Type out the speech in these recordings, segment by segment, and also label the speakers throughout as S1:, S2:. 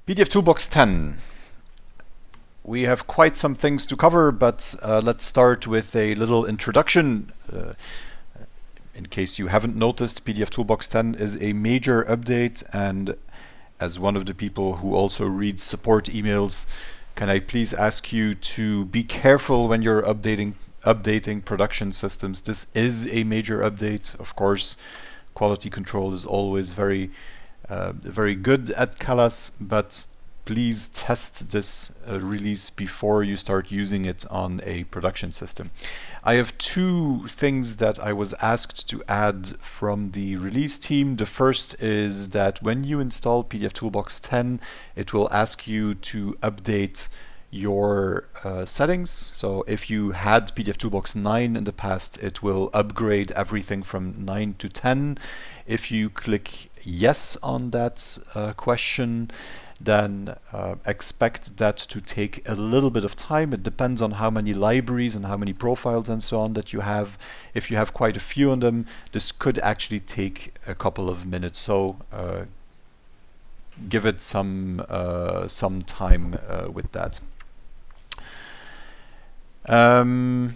S1: pdfToolbox 10. We have quite some things to cover, but let's start with a little introduction. In case you haven't noticed, pdfToolbox 10 is a major update, and as one of the people who also reads support emails, can I please ask you to be careful when you're updating production systems. This is a major update. Of course, quality control is always very good at callas, but please test this release before you start using it on a production system. I have two things that I was asked to add from the release team. The first is that when you install pdfToolbox 10, it will ask you to update your settings. So if you had pdfToolbox 9 in the past, it will upgrade everything from 9 to 10. If you click yes on that question, then expect that to take a little bit of time. It depends on how many libraries and how many profiles and so on that you have. If you have quite a few on them, this could actually take a couple of minutes. So give it some time with that. On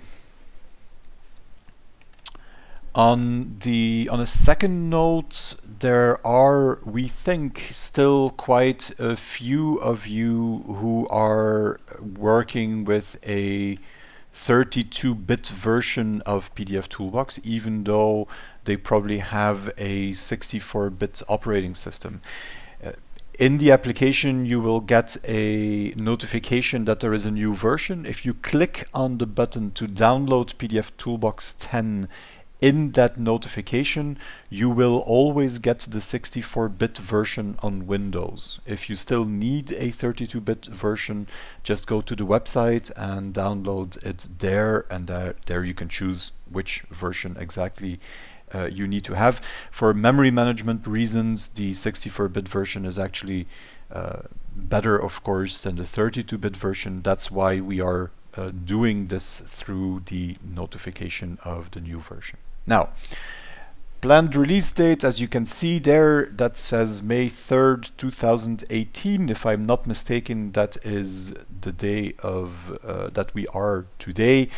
S1: a second note, there are, we think, still quite a few of you who are working with a 32-bit version of pdfToolbox, even though they probably have a 64-bit operating system. In the application, you will get a notification that there is a new version. If you click on the button to download pdfToolbox 10, in that notification, you will always get the 64-bit version on Windows. If you still need a 32-bit version, just go to the website and download it there, and there you can choose which version exactly you need to have. For memory management reasons, the 64-bit version is actually better, of course, than the 32-bit version. That's why we are doing this through the notification of the new version. Now, planned release date, as you can see there, that says May 3rd, 2018. If I'm not mistaken, that is the day of that we are today.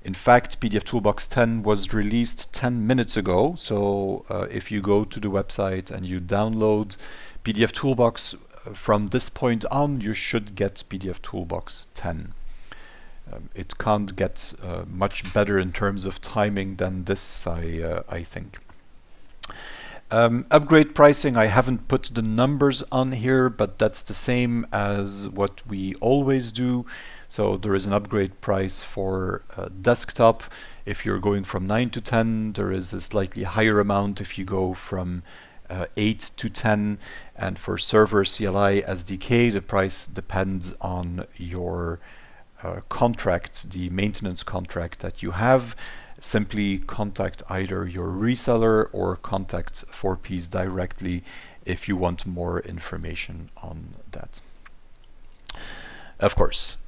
S1: In fact, pdfToolbox 10 was released 10 minutes ago. So if you go to the website and you download pdfToolbox, from this point on, you should get pdfToolbox 10. It can't get much better in terms of timing than this, I think. Upgrade pricing, I haven't put the numbers on here, but that's the same as what we always do. So there is an upgrade price for desktop. If you're going from 9 to 10, there is a slightly higher amount if you go from 8 to 10. And for server CLI SDK, the price depends on your contract, the maintenance contract that you have. Simply contact either your reseller or contact 4Ps directly if you want more information on that. Of course,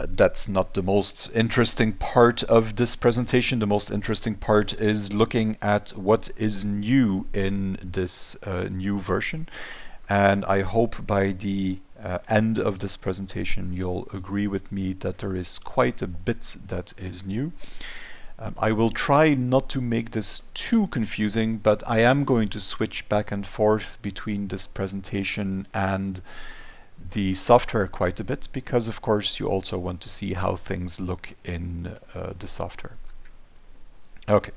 S1: that's not the most interesting part of this presentation. The most interesting part is looking at what is new in this new version. And I hope by the end of this presentation you'll agree with me that there is quite a bit that is new. I will try not to make this too confusing, but I am going to switch back and forth between this presentation and the software quite a bit, because of course you also want to see how things look in the software. Okay.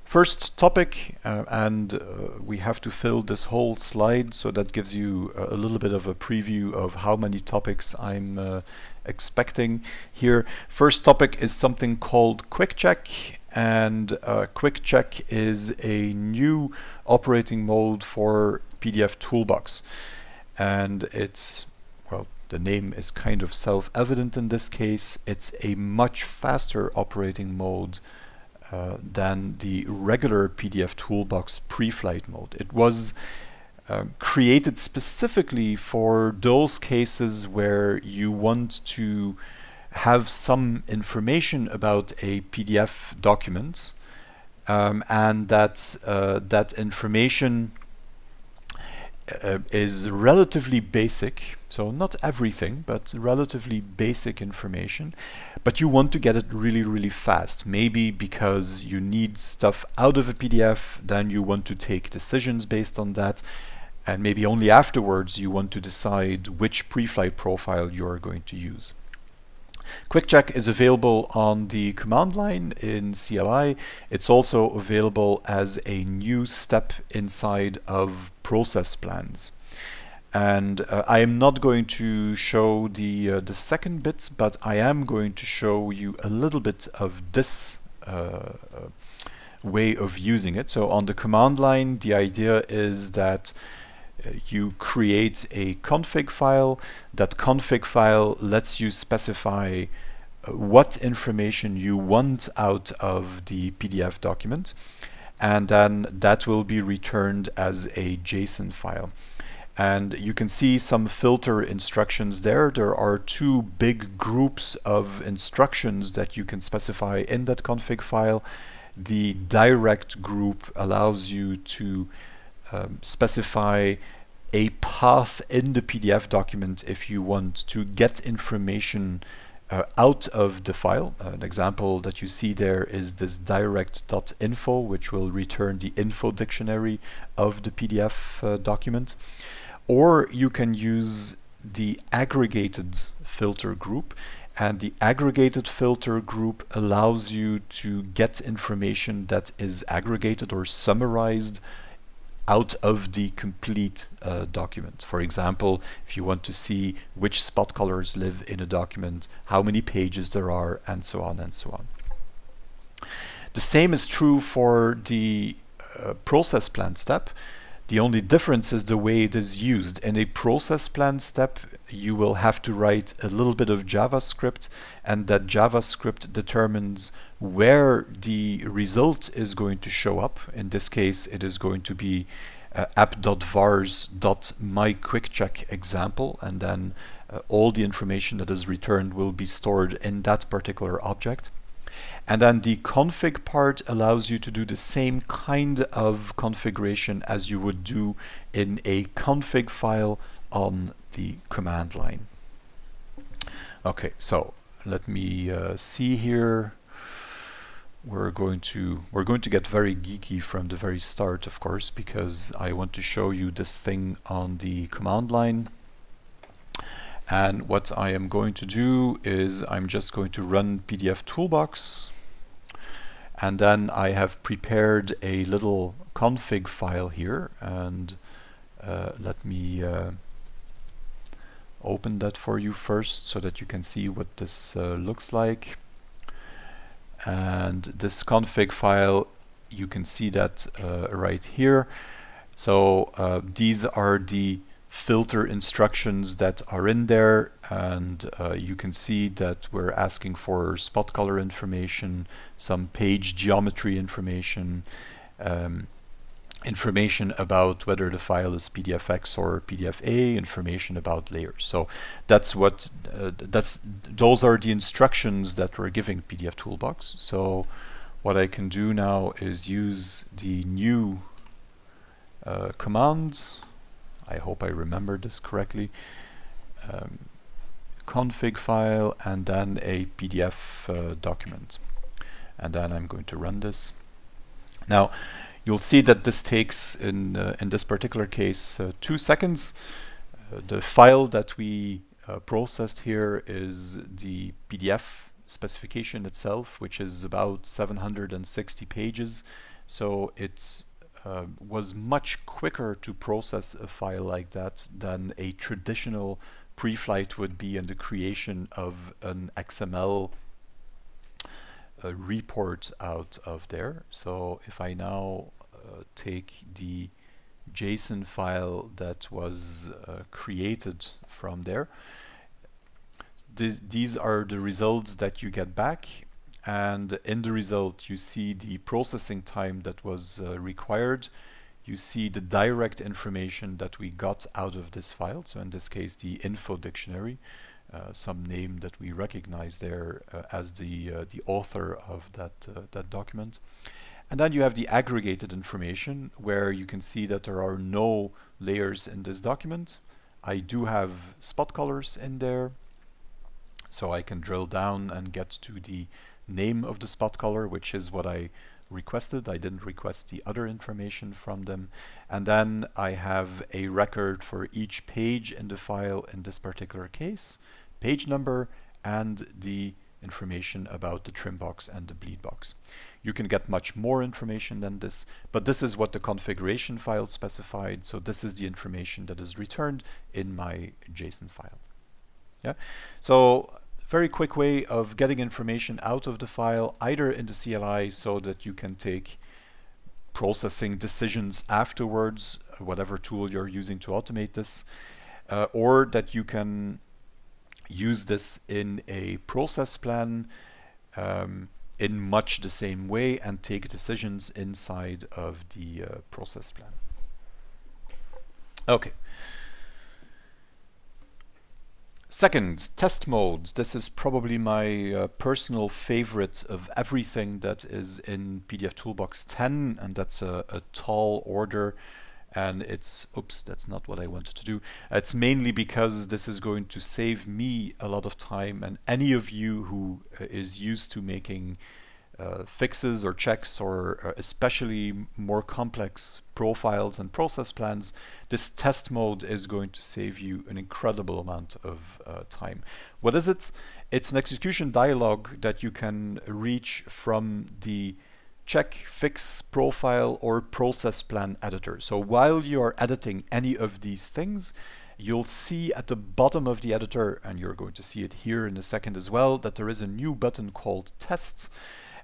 S1: First topic, and we have to fill this whole slide, so that gives you a little bit of a preview of how many topics I'm expecting here. First topic is something called Quick Check, and Quick Check is a new operating mode for pdfToolbox, and it's, well, the name is kind of self-evident in this case. It's a much faster operating mode than the regular pdfToolbox pre-flight mode. It was created specifically for those cases where you want to have some information about a PDF document, and that information is relatively basic, so not everything, but relatively basic information, but you want to get it really, really fast. Maybe because you need stuff out of a PDF, then you want to take decisions based on that, and maybe only afterwards you want to decide which pre-flight profile you're going to use. Quick check is available on the command line in CLI. It's also available as a new step inside of process plans. And I am not going to show the second bit, but I am going to show you a little bit of this way of using it. So on the command line, the idea is that you create a config file. That config file lets you specify what information you want out of the PDF document, and then that will be returned as a JSON file. And you can see some filter instructions there. There are two big groups of instructions that you can specify in that config file. The direct group allows you to specify a path in the PDF document if you want to get information out of the file. An example that you see there is this direct.info, which will return the info dictionary of the PDF document. Or you can use the aggregated filter group, and the aggregated filter group allows you to get information that is aggregated or summarized out of the complete document. For example, if you want to see which spot colors live in a document, how many pages there are, and so on and so on. The same is true for the process plan step. The only difference is the way it is used. In a process plan step, you will have to write a little bit of JavaScript, and that JavaScript determines where the result is going to show up. In this case, it is going to be app.vars.myQuickCheckExample, and then all the information that is returned will be stored in that particular object. And then the config part allows you to do the same kind of configuration as you would do in a config file on the command line. Okay, so let me see here. We're going to get very geeky from the very start, of course, because I want to show you this thing on the command line. And what I am going to do is I'm just going to run pdfToolbox, and then I have prepared a little config file here, and let me open that for you first so that you can see what this looks like. And this config file, you can see that right here. So these are the filter instructions that are in there, and you can see that we're asking for spot color information, some page geometry information, information about whether the file is PDFX or PDFA, information about layers. So that's what those are the instructions that we're giving pdfToolbox. So what I can do now is use the new command. I hope I remember this correctly. Config file and then a PDF document. And then I'm going to run this. Now, you'll see that this takes, in this particular case, 2 seconds. The file that we processed here is the PDF specification itself, which is about 760 pages. So it's was much quicker to process a file like that than a traditional pre-flight would be in the creation of an XML report out of there. So if I now take the JSON file that was created from there, these are the results that you get back. And in the result, you see the processing time that was required. You see the direct information that we got out of this file. So in this case, the info dictionary, some name that we recognize there as the author of that document. And then you have the aggregated information, where you can see that there are no layers in this document. I do have spot colors in there, so I can drill down and get to the name of the spot color, which is what I requested. I didn't request the other information from them. And then I have a record for each page in the file in this particular case, page number, and the information about the trim box and the bleed box. You can get much more information than this, but this is what the configuration file specified, so this is the information that is returned in my JSON file. Yeah, so very quick way of getting information out of the file, either in the CLI so that you can take processing decisions afterwards, whatever tool you're using to automate this, or that you can use this in a process plan in much the same way and take decisions inside of the process plan. Okay. Second, test mode. This is probably my personal favorite of everything that is in pdfToolbox 10, and that's a tall order. And it's, oops, that's not what I wanted to do. It's mainly because this is going to save me a lot of time, and any of you who is used to making fixes or checks, or especially more complex profiles and process plans, this test mode is going to save you an incredible amount of time. What is it? It's an execution dialog that you can reach from the check, fix, profile, or process plan editor. So while you're editing any of these things, you'll see at the bottom of the editor, and you're going to see it here in a second as well, that there is a new button called tests,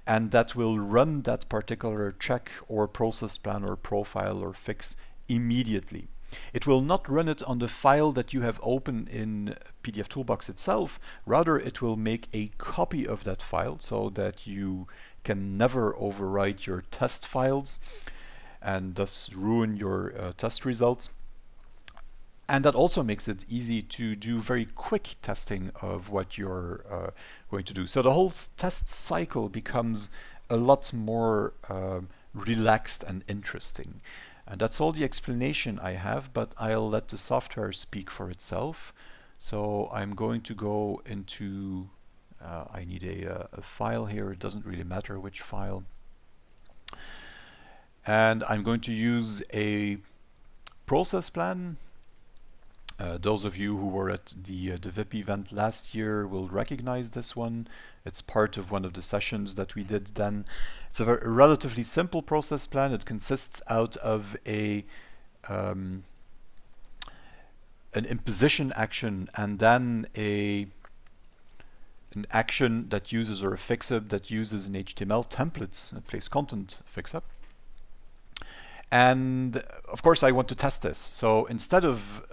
S1: and that will run that particular check or process plan or profile or fix immediately. It will not run it on the file that you have open in pdfToolbox itself. Rather, it will make a copy of that file so that you can never overwrite your test files and thus ruin your test results. And that also makes it easy to do very quick testing of what you're going to do. So the whole test cycle becomes a lot more relaxed and interesting. And that's all the explanation I have, but I'll let the software speak for itself. So I'm going to go into, I need a file here, it doesn't really matter which file. And I'm going to use a process plan. Those of you who were at the VIP event last year will recognize this one. It's part of one of the sessions that we did then. It's a relatively simple process plan. It consists out of an imposition action and then an action that uses, or a fix-up that uses an HTML templates, a place content fix-up. And of course I want to test this. So instead of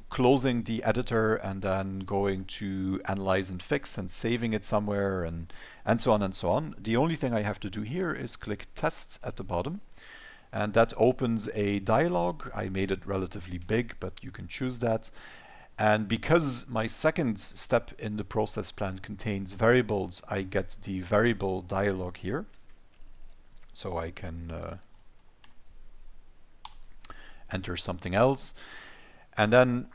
S1: closing the editor and then going to analyze and fix and saving it somewhere and so on and so on, the only thing I have to do here is click tests at the bottom, and that opens a dialog. I made it relatively big, but you can choose that. And because my second step in the process plan contains variables, I get the variable dialog here. So I can enter something else, and then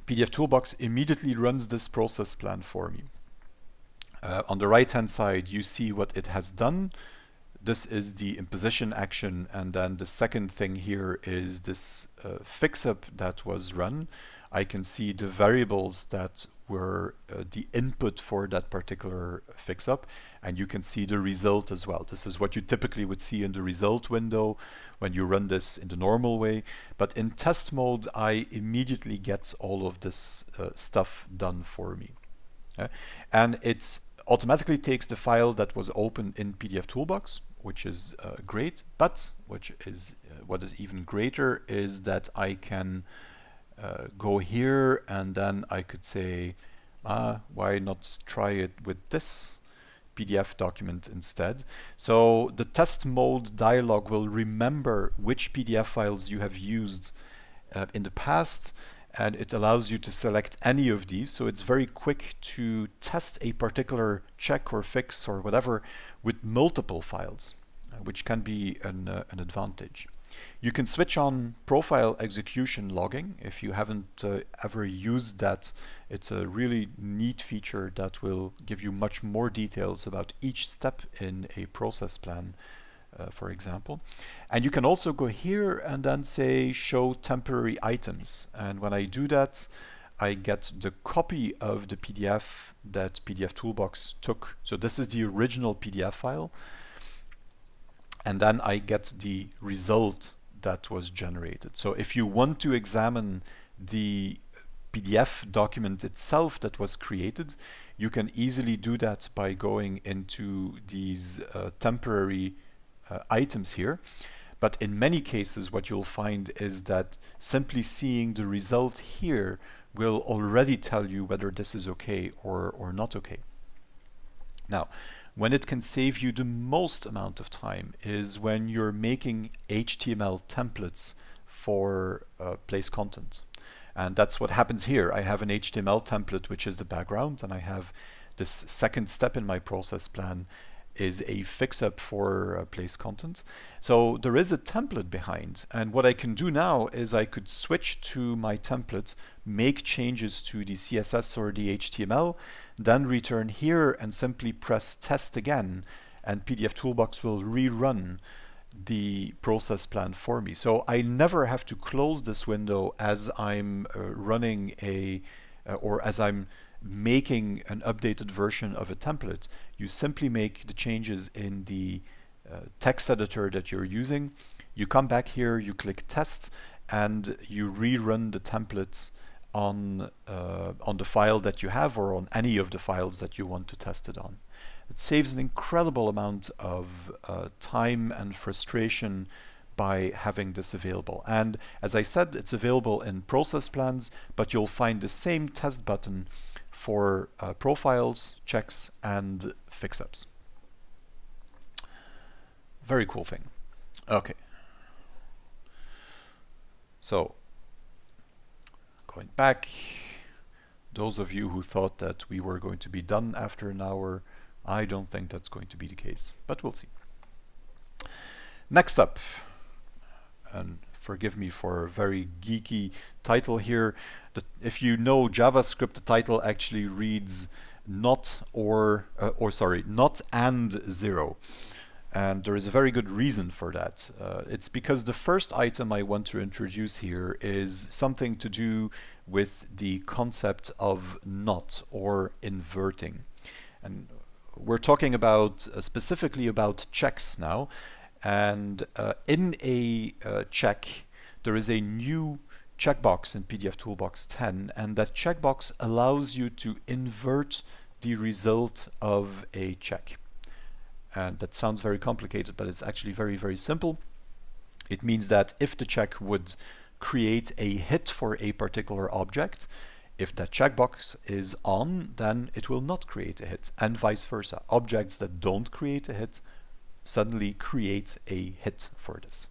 S1: pdfToolbox immediately runs this process plan for me. On the right hand side you see what it has done. This is the imposition action, and then the second thing here is this fix-up that was run. I can see the variables that were the input for that particular fix-up, and you can see the result as well. This is what you typically would see in the result window when you run this in the normal way, but in test mode I immediately get all of this stuff done for me. And it automatically takes the file that was open in pdfToolbox, which is great, but what is even greater is that I can go here and then I could say, why not try it with this PDF document instead. So the test mode dialog will remember which PDF files you have used in the past, and it allows you to select any of these. So it's very quick to test a particular check or fix or whatever with multiple files, which can be an advantage. You can switch on profile execution logging. If you haven't ever used that, it's a really neat feature that will give you much more details about each step in a process plan, for example. And you can also go here and then say show temporary items. And when I do that, I get the copy of the PDF that pdfToolbox took. So this is the original PDF file. And then I get the result that was generated. So if you want to examine the PDF document itself that was created, you can easily do that by going into these temporary items here. But in many cases, what you'll find is that simply seeing the result here will already tell you whether this is okay or not okay. Now, when it can save you the most amount of time is when you're making HTML templates for place content. And that's what happens here. I have an HTML template, which is the background, and I have this second step in my process plan is a fix-up for place content. So there is a template behind, and what I can do now is I could switch to my template, make changes to the CSS or the HTML, then return here and simply press test again, and pdfToolbox will rerun the process plan for me. So I never have to close this window as I'm running or as I'm making an updated version of a template. You simply make the changes in the text editor that you're using. You come back here, you click test, and you rerun the templates on the file that you have or on any of the files that you want to test it on. It saves an incredible amount of time and frustration by having this available. And as I said, it's available in process plans, but you'll find the same test button for profiles, checks, and fix-ups. Very cool thing. Okay. So, going back, those of you who thought that we were going to be done after an hour, I don't think that's going to be the case, but we'll see. Next up, and forgive me for a very geeky title here. If you know JavaScript, the title actually reads not not and zero. And there is a very good reason for that. It's because the first item I want to introduce here is something to do with the concept of not or inverting. And we're talking about specifically about checks now. And in a check, there is a new checkbox in pdfToolbox 10, and that checkbox allows you to invert the result of a check. And that sounds very complicated, but it's actually very, very simple. It means that if the check would create a hit for a particular object, if that checkbox is on, then it will not create a hit, and vice versa. Objects that don't create a hit suddenly create a hit for this.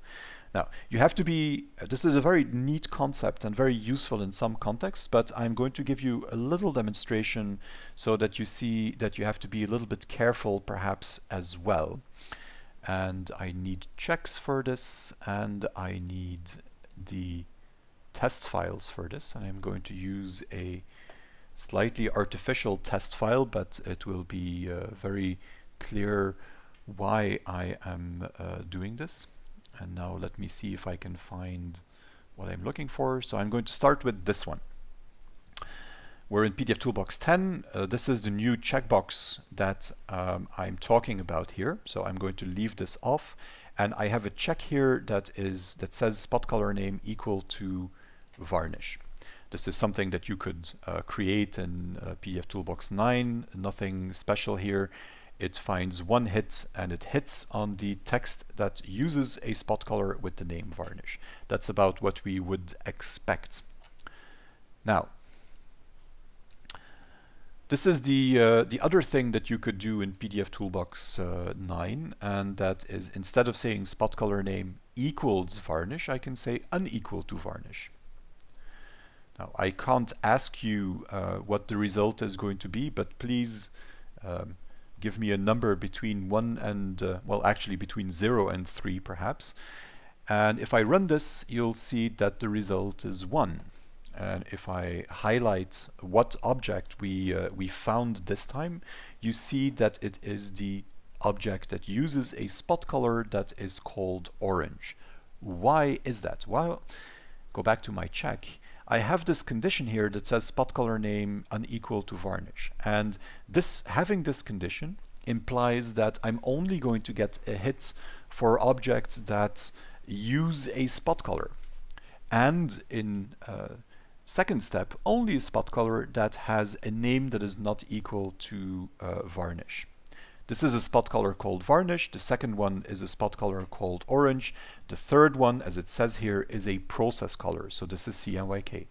S1: Now, you have to be, this is a very neat concept and very useful in some contexts, but I'm going to give you a little demonstration so that you see that you have to be a little bit careful perhaps as well. And I need checks for this, and I need the test files for this, and I'm going to use a slightly artificial test file, but it will be very clear why I am doing this. And now let me see if I can find what I'm looking for. So I'm going to start with this one. We're in pdfToolbox 10. This is the new checkbox that I'm talking about here. So I'm going to leave this off, and I have a check here that says spot color name equal to varnish. This is something that you could create in pdfToolbox 9. Nothing special here. It finds one hit, and it hits on the text that uses a spot color with the name varnish. That's about what we would expect. Now, this is the other thing that you could do in pdfToolbox 9, and that is instead of saying spot color name equals varnish, I can say unequal to varnish. Now, I can't ask you what the result is going to be, but please give me a number between 1 and, well, actually between 0 and 3 perhaps. And if I run this, you'll see that the result is 1. And if I highlight what object we found this time, you see that it is the object that uses a spot color that is called orange. Why is that? Well, go back to my check. I have this condition here that says spot color name unequal to varnish. And having this condition implies that I'm only going to get a hit for objects that use a spot color. And in second step, only a spot color that has a name that is not equal to varnish. This is a spot color called varnish. The second one is a spot color called orange. The third one, as it says here, is a process color. So this is CMYK.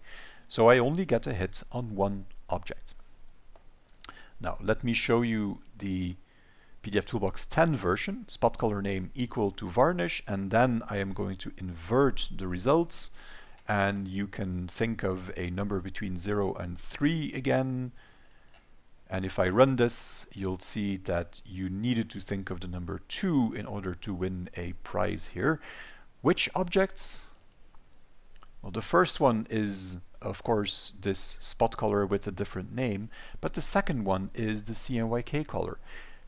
S1: So I only get a hit on one object. Now let me show you the pdfToolbox 10 version, spot color name equal to varnish, and then I am going to invert the results, and you can think of a number between 0 and 3 again. And if I run this, you'll see that you needed to think of the number 2 in order to win a prize here. Which objects? Well, the first one is, of course, this spot color with a different name, but the second one is the CMYK color.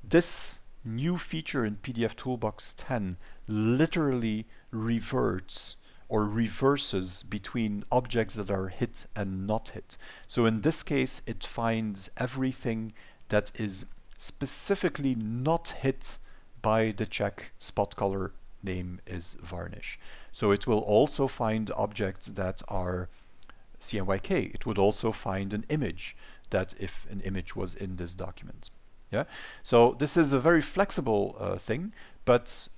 S1: This new feature in pdfToolbox 10 literally reverts or reverses between objects that are hit and not hit. So in this case, it finds everything that is specifically not hit by the check spot color name is varnish. So it will also find objects that are CMYK. It would also find an image, that if an image was in this document. Yeah. So this is a very flexible thing, but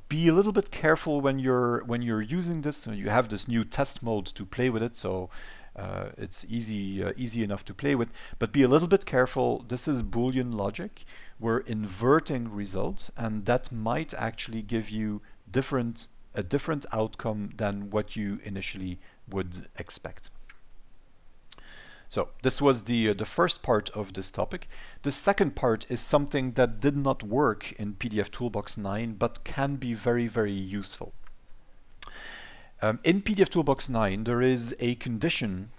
S1: be a little bit careful when you're using this. You have this new test mode to play with it, so it's easy enough to play with. But be a little bit careful. This is Boolean logic. We're inverting results, and that might actually give you a different outcome than what you initially would expect. So this was the first part of this topic. The second part is something that did not work in pdfToolbox 9, but can be very, very useful. In pdfToolbox 9, there is a condition,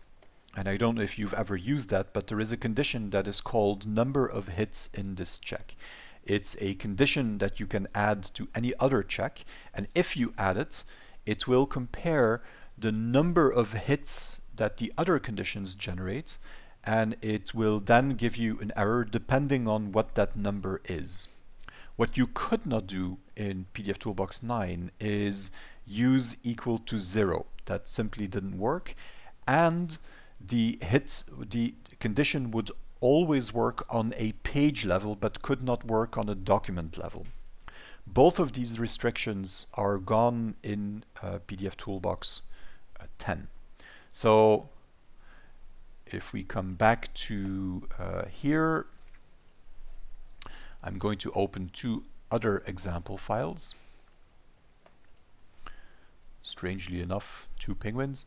S1: and I don't know if you've ever used that, but there is a condition that is called number of hits in this check. It's a condition that you can add to any other check, and if you add it, it will compare the number of hits that the other conditions generate, and it will then give you an error depending on what that number is. What you could not do in pdfToolbox 9 is use equal to 0. That simply didn't work, and the condition would always work on a page level but could not work on a document level. Both of these restrictions are gone in pdfToolbox 10. So if we come back to here, I'm going to open two other example files. Strangely enough, two penguins.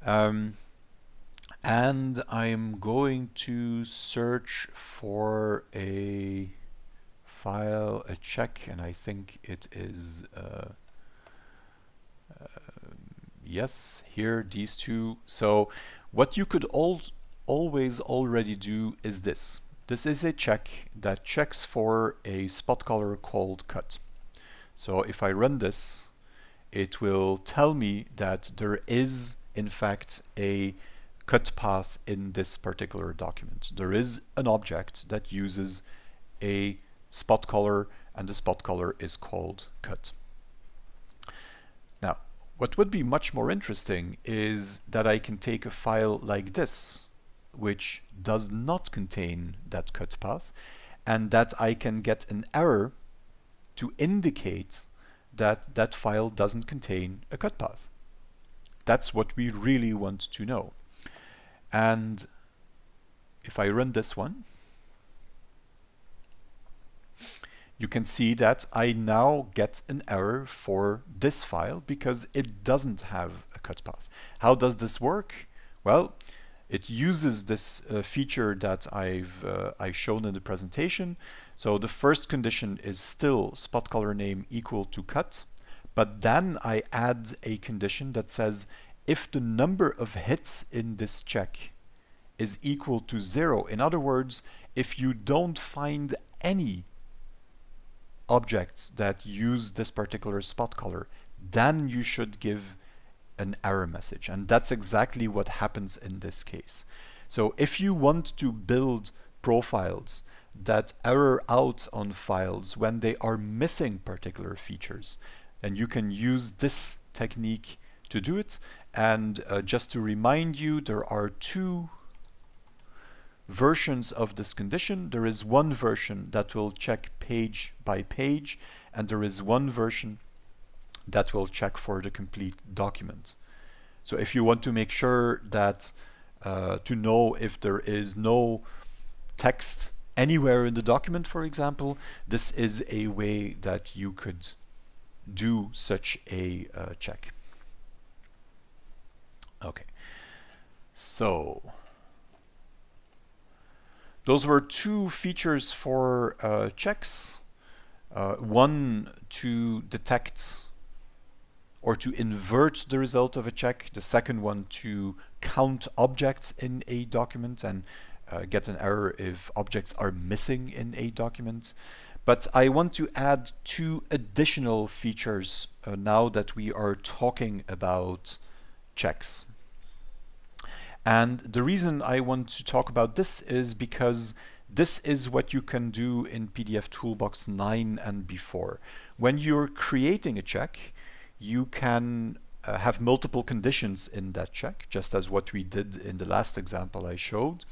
S1: And I'm going to search for a file, a check, and I think it is yes, here, these two. So what you could always already do is this. This is a check that checks for a spot color called cut. So if I run this, it will tell me that there is in fact a cut path in this particular document. There is an object that uses a spot color, and the spot color is called cut. Now, what would be much more interesting is that I can take a file like this, which does not contain that cut path, and that I can get an error to indicate that that file doesn't contain a cut path. That's what we really want to know. And if I run this one, you can see that I now get an error for this file because it doesn't have a cut path. How does this work? Well, it uses this feature that I've shown in the presentation. So the first condition is still spot color name equal to cut, but then I add a condition that says if the number of hits in this check is equal to 0, in other words, if you don't find any objects that use this particular spot color, then you should give an error message. And that's exactly what happens in this case. So if you want to build profiles that error out on files when they are missing particular features, then you can use this technique to do it. And just to remind you, there are two versions of this condition. There is one version that will check page by page, and there is one version that will check for the complete document. So if you want to make sure that to know if there is no text anywhere in the document, for example, this is a way that you could do such a check. Okay, so those were two features for checks. One to detect or to invert the result of a check. The second one to count objects in a document and get an error if objects are missing in a document. But I want to add two additional features now that we are talking about checks. And the reason I want to talk about this is because this is what you can do in pdfToolbox 9 and before. When you're creating a check, you can have multiple conditions in that check, just as what we did in the last example I showed.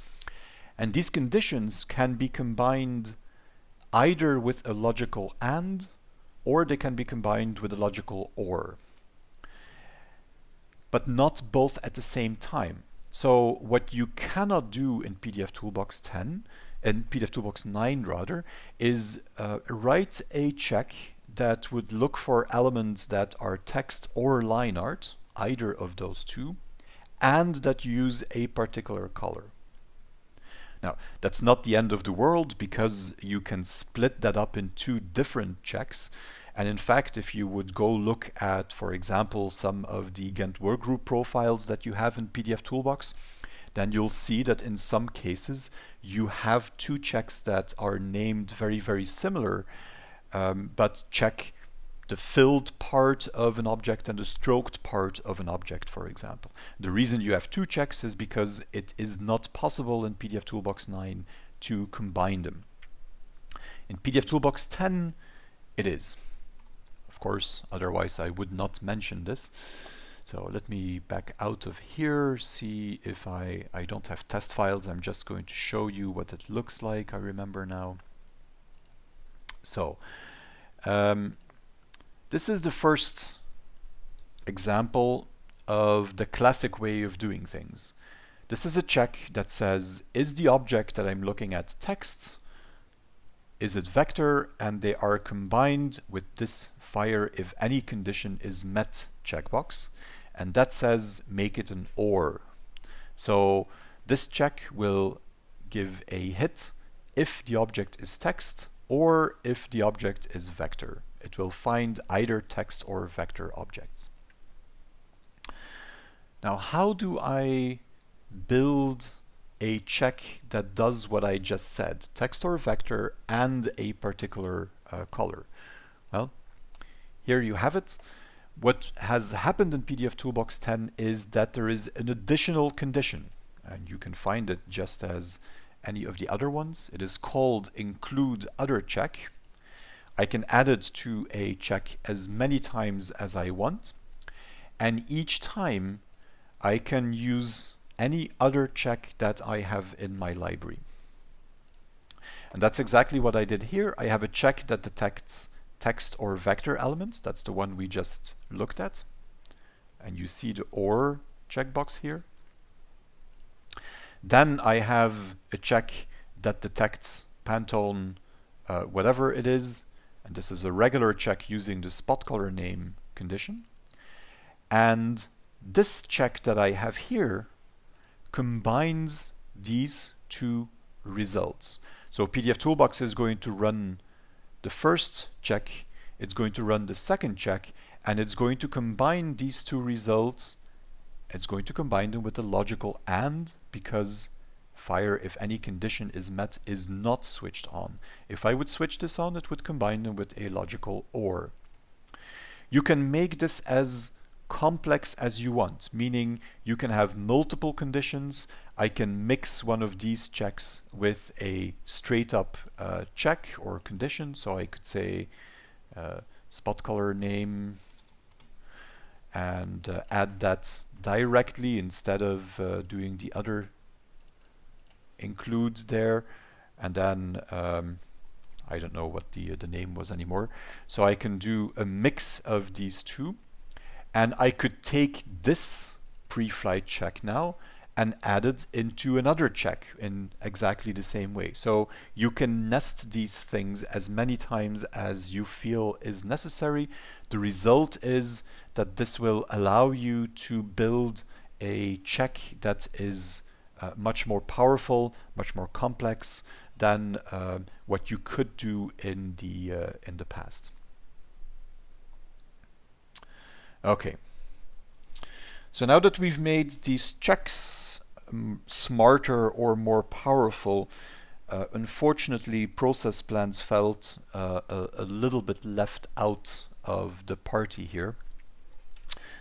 S1: And these conditions can be combined either with a logical AND, or they can be combined with a logical OR, but not both at the same time. So what you cannot do in pdfToolbox 10, in pdfToolbox 9 rather, is write a check that would look for elements that are text or line art, either of those two, and that use a particular color. Now, that's not the end of the world, because you can split that up in two different checks. And in fact, if you would go look at, for example, some of the Gantt workgroup profiles that you have in pdfToolbox, then you'll see that in some cases you have two checks that are named very, very similar, but check the filled part of an object and the stroked part of an object, for example. The reason you have two checks is because it is not possible in pdfToolbox 9 to combine them. In pdfToolbox 10, it is. Of course, otherwise I would not mention this. So let me back out of here, see if I don't have test files. I'm just going to show you what it looks like. I remember now. So this is the first example of the classic way of doing things. This is a check that says, is the object that I'm looking at text? Is it vector? And they are combined with this fire if any condition is met checkbox. And that says make it an OR. So this check will give a hit if the object is text or if the object is vector. It will find either text or vector objects. Now, how do I build a check that does what I just said, text or vector and a particular color? Well, here you have it. What has happened in pdfToolbox 10 is that there is an additional condition, and you can find it just as any of the other ones. It is called include other check. I can add it to a check as many times as I want, and each time I can use any other check that I have in my library. And that's exactly what I did here. I have a check that detects text or vector elements. That's the one we just looked at. And you see the OR checkbox here. Then I have a check that detects Pantone, whatever it is. And this is a regular check using the spot color name condition. And this check that I have here combines these two results. So pdfToolbox is going to run the first check, it's going to run the second check, and it's going to combine these two results. It's going to combine them with a logical AND, because fire, if any condition is met, is not switched on. If I would switch this on, it would combine them with a logical OR. You can make this as complex as you want, meaning you can have multiple conditions. I can mix one of these checks with a straight up check or condition. So I could say spot color name and add that directly instead of doing the other include there, and then I don't know what the name was anymore. So I can do a mix of these two, and I could take this pre-flight check now and add it into another check in exactly the same way. So you can nest these things as many times as you feel is necessary. The result is that this will allow you to build a check that is much more powerful, much more complex than what you could do in the past. Okay. So now that we've made these checks smarter or more powerful, unfortunately process plans felt a little bit left out of the party here.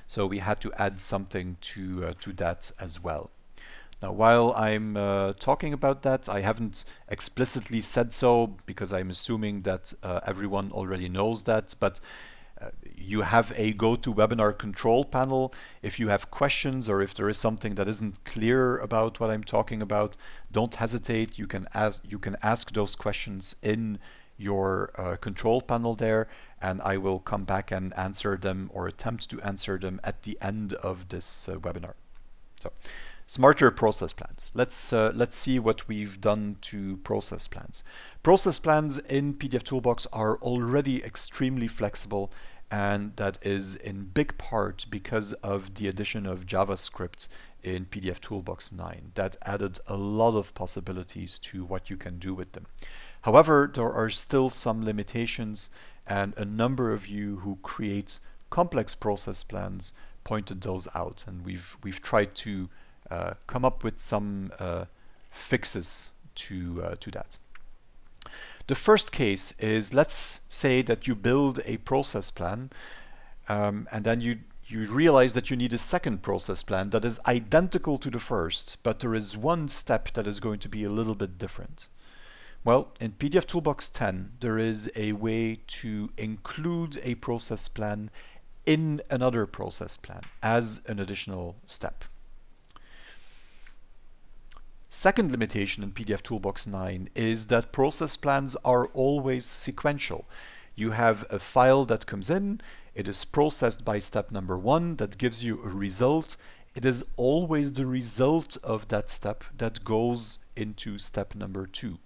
S1: So we had to add something to that as well. Now, while I'm talking about that, I haven't explicitly said so because I'm assuming that everyone already knows that, but you have a GoToWebinar control panel. If you have questions or if there is something that isn't clear about what I'm talking about, don't hesitate. You can ask those questions in your control panel there, and I will come back and answer them or attempt to answer them at the end of this webinar. So, smarter process plans. Let's see what we've done to process plans. Process plans in pdfToolbox are already extremely flexible, and that is in big part because of the addition of JavaScript in pdfToolbox 9. That added a lot of possibilities to what you can do with them. However, there are still some limitations, and a number of you who create complex process plans pointed those out, and we've tried to come up with some fixes to that. The first case is, let's say that you build a process plan and then you realize that you need a second process plan that is identical to the first, but there is one step that is going to be a little bit different. Well, in pdfToolbox 10, there is a way to include a process plan in another process plan as an additional step. Second limitation in pdfToolbox 9 is that process plans are always sequential. You have a file that comes in, it is processed by step number 1, that gives you a result. It is always the result of that step that goes into step number 2.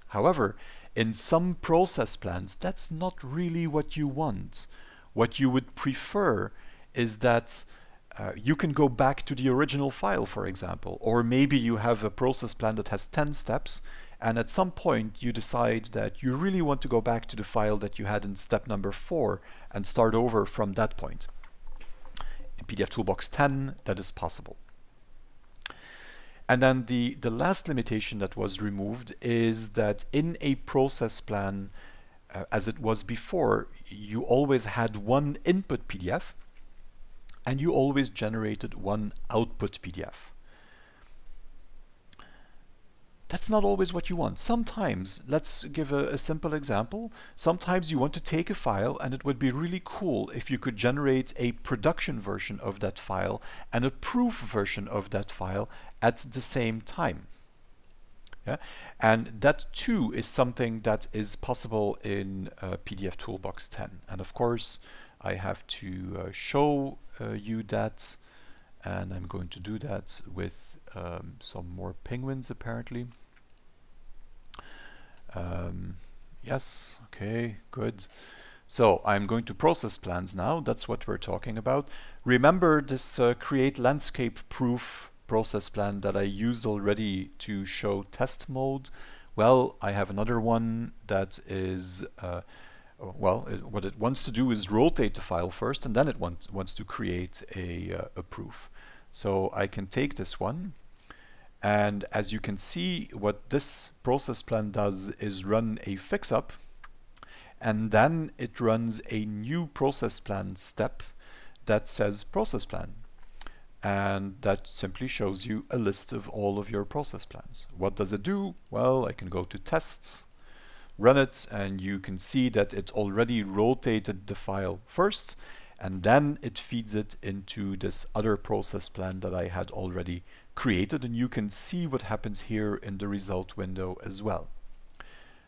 S1: However, in some process plans, that's not really what you want. What you would prefer is that you can go back to the original file, for example, or maybe you have a process plan that has 10 steps, and at some point you decide that you really want to go back to the file that you had in step number 4 and start over from that point. In pdfToolbox 10, that is possible. And then the last limitation that was removed is that in a process plan, as it was before, you always had one input PDF and you always generated one output PDF. That's not always what you want. Sometimes, let's give a simple example, sometimes you want to take a file and it would be really cool if you could generate a production version of that file and a proof version of that file at the same time. Yeah? And that too is something that is possible in pdfToolbox 10. And of course, I have to show you that, and I'm going to do that with some more penguins apparently. Yes, okay, good. So I'm going to process plans now. That's what we're talking about. Remember this create landscape proof process plan that I used already to show test mode? Well, I have another one that is, what it wants to do is rotate the file first, and then it wants to create a proof. So I can take this one, and as you can see, what this process plan does is run a fix-up, and then it runs a new process plan step that says process plan. And that simply shows you a list of all of your process plans. What does it do? Well, I can go to tests, run it, and you can see that it already rotated the file first, and then it feeds it into this other process plan that I had already created, and you can see what happens here in the result window as well.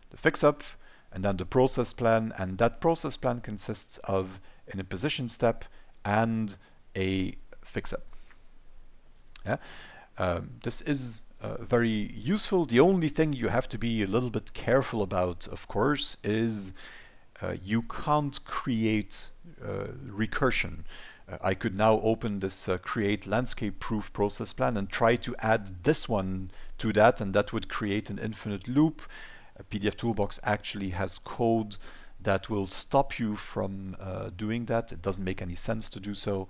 S1: The fix-up, and then the process plan, and that process plan consists of an imposition step and a fix-up. Yeah? This is very useful. The only thing you have to be a little bit careful about, of course, is you can't create recursion. I could now open this create landscape proof process plan and try to add this one to that, and that would create an infinite loop. pdfToolbox actually has code that will stop you from doing that. It doesn't make any sense to do so.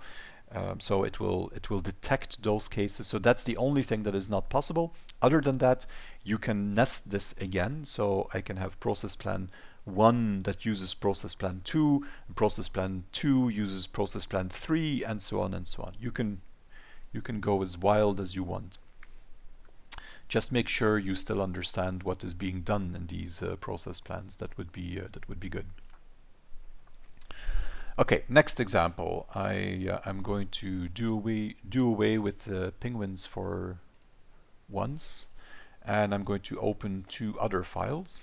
S1: So it will detect those cases. So that's the only thing that is not possible. Other than that, you can nest this again. So I can have process plan 1 that uses process plan 2, and process plan 2 uses process plan 3, and so on and so on. You can go as wild as you want. Just make sure you still understand what is being done in these process plans. That would be good. Okay, next example. I'm going to do away with the penguins for once, and I'm going to open 2 other files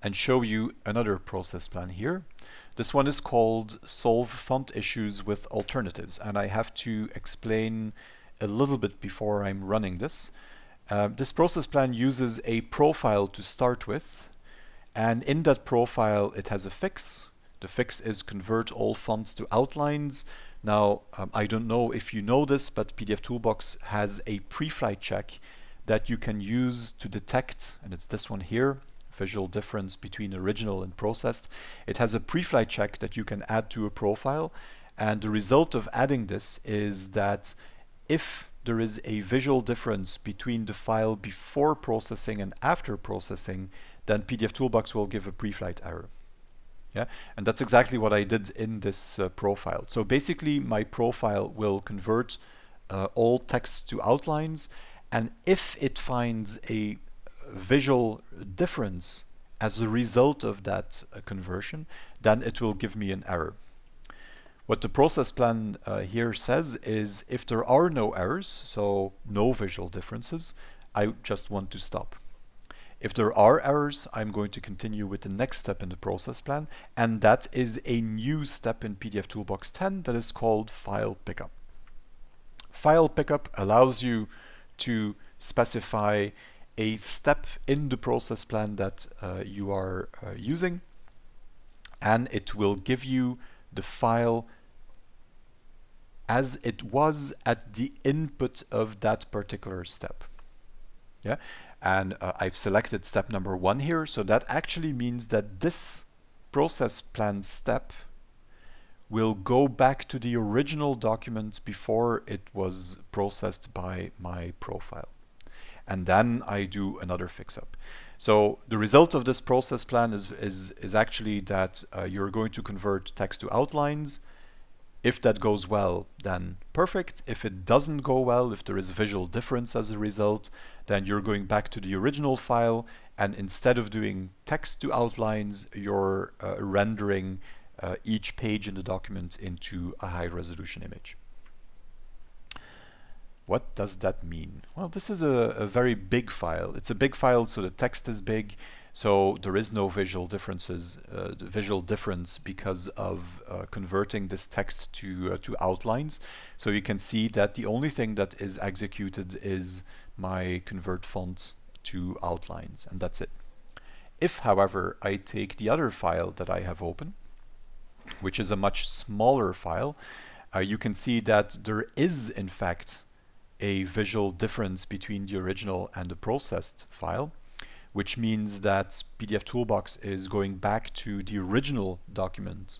S1: and show you another process plan here. This one is called Solve Font Issues with Alternatives, and I have to explain a little bit before I'm running this. This process plan uses a profile to start with, and in that profile it has a fix. The fix is convert all fonts to outlines. Now, I don't know if you know this, but pdfToolbox has a pre-flight check that you can use to detect, and it's this one here, visual difference between original and processed. It has a pre-flight check that you can add to a profile, and the result of adding this is that if there is a visual difference between the file before processing and after processing, then pdfToolbox will give a pre-flight error. Yeah, and that's exactly what I did in this profile. So basically, my profile will convert all text to outlines, and if it finds a visual difference as a result of that conversion, then it will give me an error. What the process plan here says is if there are no errors, so no visual differences, I just want to stop. If there are errors, I'm going to continue with the next step in the process plan, and that is a new step in pdfToolbox 10 that is called File Pickup. File Pickup allows you to specify a step in the process plan that you are using, and it will give you the file as it was at the input of that particular step. Yeah, and I've selected step number 1 here, so that actually means that this process plan step will go back to the original document before it was processed by my profile. And then I do another fix-up. So the result of this process plan is actually that you're going to convert text to outlines. If that goes well, then perfect. If it doesn't go well, if there is a visual difference as a result, then you're going back to the original file, and instead of doing text to outlines, you're rendering each page in the document into a high-resolution image. What does that mean? Well, this is a very big file. It's a big file, so the text is big, so there is no visual differences, visual difference because of converting this text to outlines. So you can see that the only thing that is executed is my convert font to outlines, and that's it. If, however, I take the other file that I have open, which is a much smaller file, you can see that there is, in fact, a visual difference between the original and the processed file. which means that pdfToolbox is going back to the original document,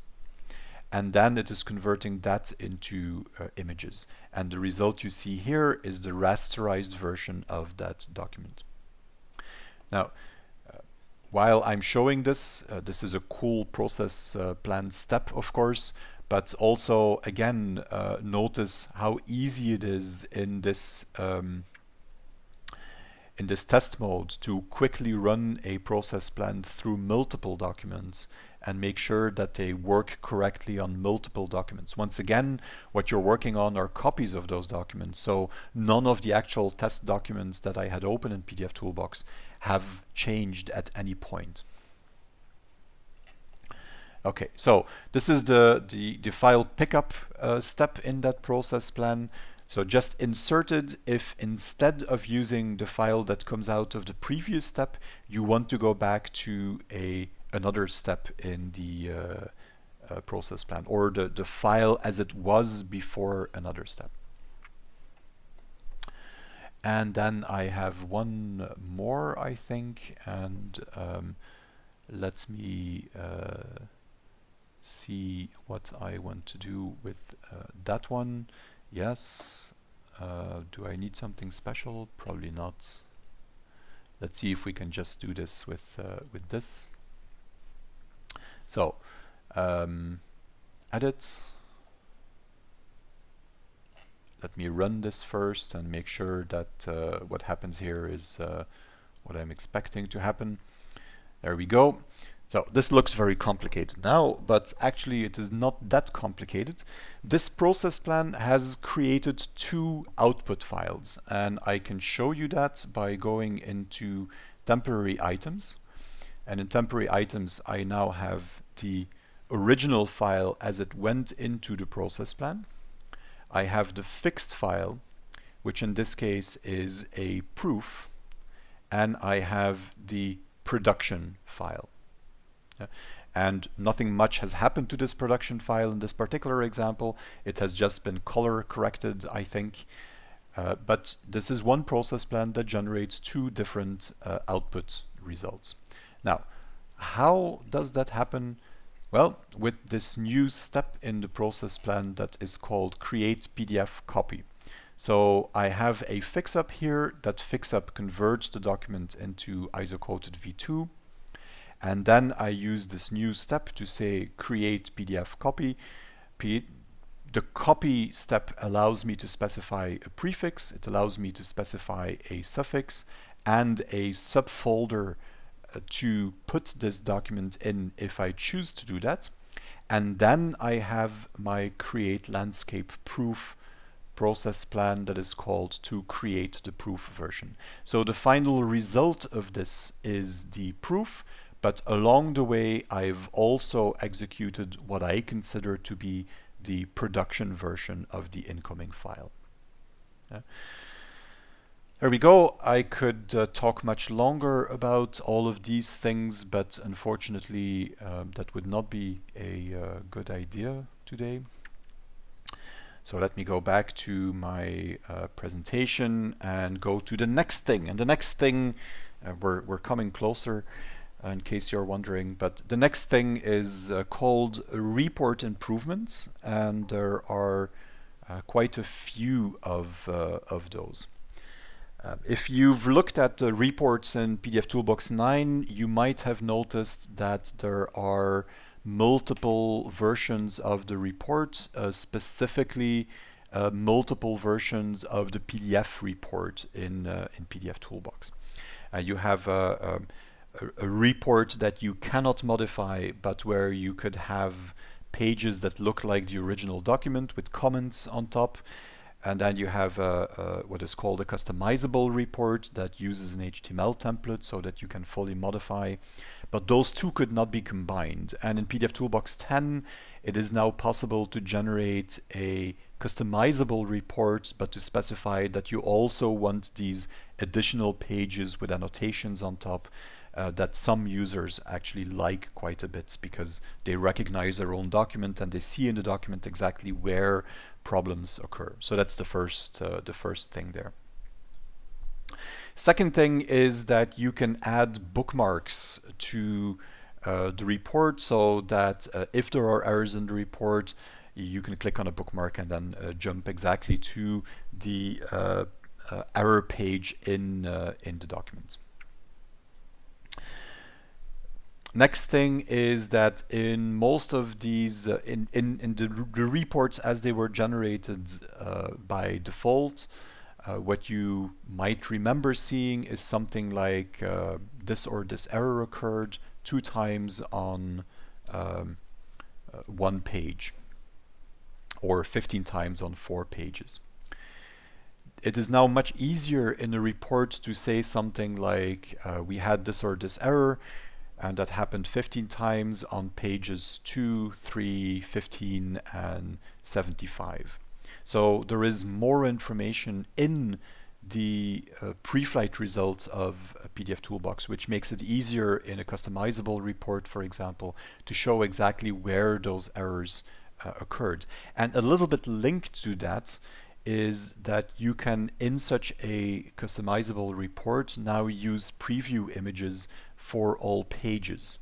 S1: and then it is converting that into images. And the result you see here is the rasterized version of that document. Now, while I'm showing this, this is a cool process plan step, of course, but also, again, notice how easy it is in this test mode to quickly run a process plan through multiple documents and make sure that they work correctly on multiple documents. Once again, what you're working on are copies of those documents, so none of the actual test documents that I had open in pdfToolbox have changed at any point. Okay, so this is the file pickup step in that process plan. So just insert it if instead of using the file that comes out of the previous step, you want to go back to another step in the process plan, or the file as it was before another step. And then I have one more, I think, and let me see what I want to do with that one. Yes. Do I need something special? Probably not. Let's see if we can just do this with this. So, edit. Let me run this first and make sure that what happens here is what I'm expecting to happen. There we go. So this looks very complicated now, but actually it is not that complicated. This process plan has created two output files, and I can show you that by going into temporary items. And in temporary items, I now have the original file as it went into the process plan. I have the fixed file, which in this case is a proof, and I have the production file. And nothing much has happened to this production file in this particular example. It has just been color corrected, I think. But this is one process plan that generates two different output results. Now, how does that happen? Well, with this new step in the process plan that is called create PDF copy. So I have a fix-up here. That fix-up converts the document into ISO-quoted V2. And then I use this new step to say create PDF copy. The copy step allows me to specify a prefix. It allows me to specify a suffix and a subfolder to put this document in if I choose to do that. And then I have my create landscape proof process plan that is called to create the proof version. So the final result of this is the proof. But along the way, I've also executed what I consider to be the production version of the incoming file. There we go. I could talk much longer about all of these things, but unfortunately, that would not be a good idea today. So let me go back to my presentation and go to the next thing. And the next thing, we're coming closer, in case you're wondering, but the next thing is called report improvements, and there are quite a few of those. If you've looked at the reports in pdfToolbox 9, you might have noticed that there are multiple versions of the report, specifically multiple versions of the PDF report in pdfToolbox. You have a report that you cannot modify, but where you could have pages that look like the original document with comments on top. And then you have what is called a customizable report that uses an HTML template so that you can fully modify. But those two could not be combined. And in pdfToolbox 10, it is now possible to generate a customizable report, but to specify that you also want these additional pages with annotations on top. That some users actually like quite a bit because they recognize their own document and they see in the document exactly where problems occur. So that's the first thing there. Second thing is that you can add bookmarks to the report, so that if there are errors in the report, you can click on a bookmark and then jump exactly to the error page in the document. Next thing is that in most of these, in the reports as they were generated by default, what you might remember seeing is something like this or this error occurred 2 times on one page, or 15 times on 4 pages. It is now much easier in a report to say something like we had this or this error, and that happened 15 times on pages 2, 3, 15, and 75. So there is more information in the pre-flight results of pdfToolbox, which makes it easier in a customizable report, for example, to show exactly where those errors occurred. And a little bit linked to that is that you can, in such a customizable report, now use preview images for all pages.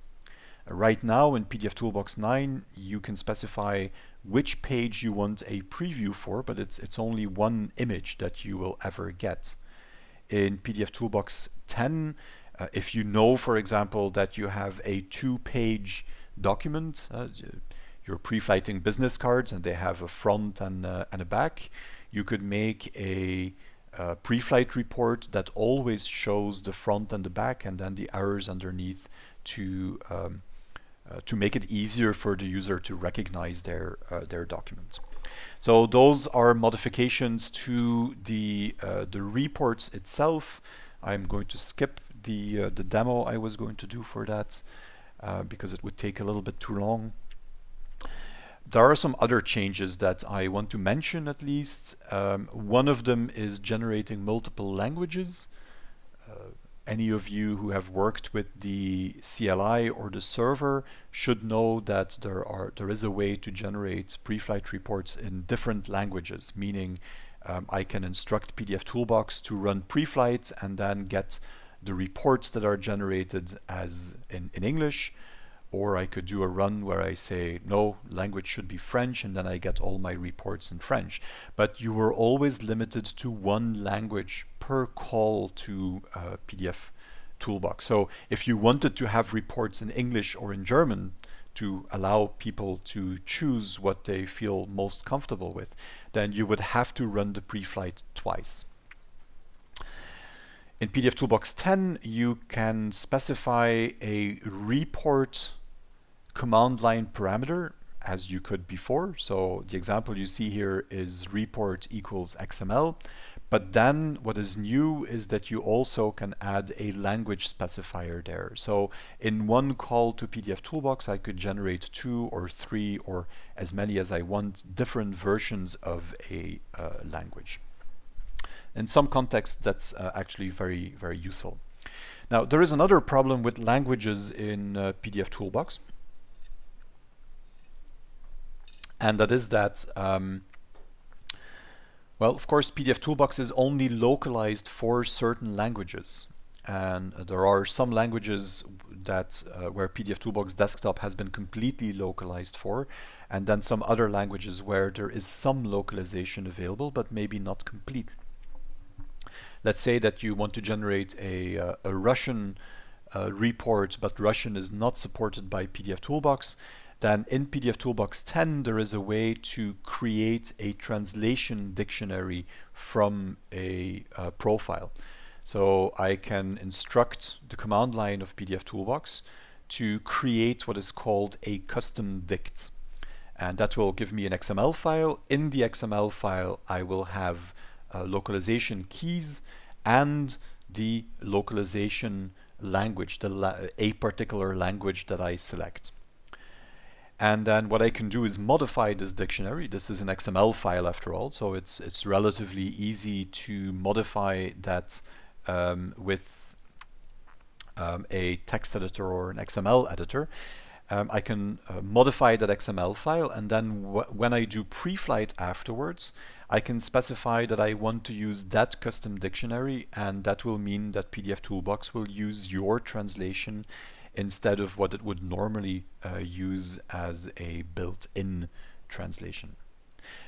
S1: Right now in pdfToolbox 9, you can specify which page you want a preview for, but it's only one image that you will ever get. In pdfToolbox 10, if you know, for example, that you have a 2-page document, you're pre-flighting business cards and they have a front and a back, you could make a pre-flight report that always shows the front and the back and then the errors underneath to make it easier for the user to recognize their document. So those are modifications to the reports itself. I'm going to skip the demo I was going to do for that because it would take a little bit too long. There are some other changes that I want to mention at least. One of them is generating multiple languages. Any of you who have worked with the CLI or the server should know that there is a way to generate pre-flight reports in different languages, meaning I can instruct pdfToolbox to run pre-flight and then get the reports that are generated as in English, or I could do a run where I say, no, language should be French, and then I get all my reports in French. But you were always limited to one language per call to pdfToolbox. So if you wanted to have reports in English or in German to allow people to choose what they feel most comfortable with, then you would have to run the pre-flight twice. In pdfToolbox 10, you can specify a report command line parameter as you could before. So the example you see here is report equals XML. But then what is new is that you also can add a language specifier there. So in one call to pdfToolbox, I could generate 2 or 3 or as many as I want different versions of a language. In some contexts, that's actually very, very useful. Now, there is another problem with languages in pdfToolbox. And that is that, well, of course, pdfToolbox is only localized for certain languages. And there are some languages that where pdfToolbox desktop has been completely localized for, and then some other languages where there is some localization available, but maybe not complete. Let's say that you want to generate a Russian report, but Russian is not supported by pdfToolbox. Then in pdfToolbox 10, there is a way to create a translation dictionary from a profile. So I can instruct the command line of pdfToolbox to create what is called a custom dict. And that will give me an XML file. In the XML file, I will have localization keys and the localization language, a particular language that I select. And then what I can do is modify this dictionary. This is an XML file after all, so it's relatively easy to modify that with a text editor or an XML editor. I can modify that XML file, and then when I do pre-flight afterwards, I can specify that I want to use that custom dictionary, and that will mean that pdfToolbox will use your translation instead of what it would normally use as a built-in translation.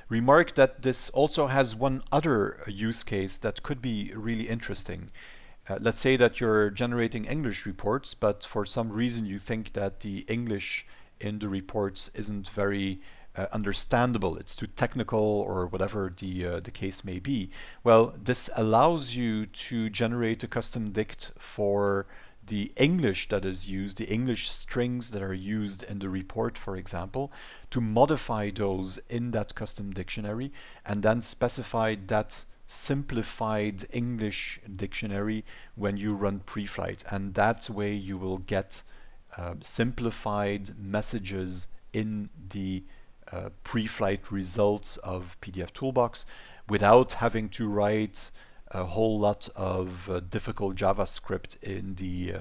S1: Remark that this also has one other use case that could be really interesting. Let's say that you're generating English reports, but for some reason you think that the English in the reports isn't very understandable, it's too technical, or whatever the case may be. Well, this allows you to generate a custom dict for the English that is used, the English strings that are used in the report, for example, to modify those in that custom dictionary, and then specify that simplified English dictionary when you run pre-flight. And that way you will get simplified messages in the pre-flight results of pdfToolbox without having to write a whole lot of difficult JavaScript in the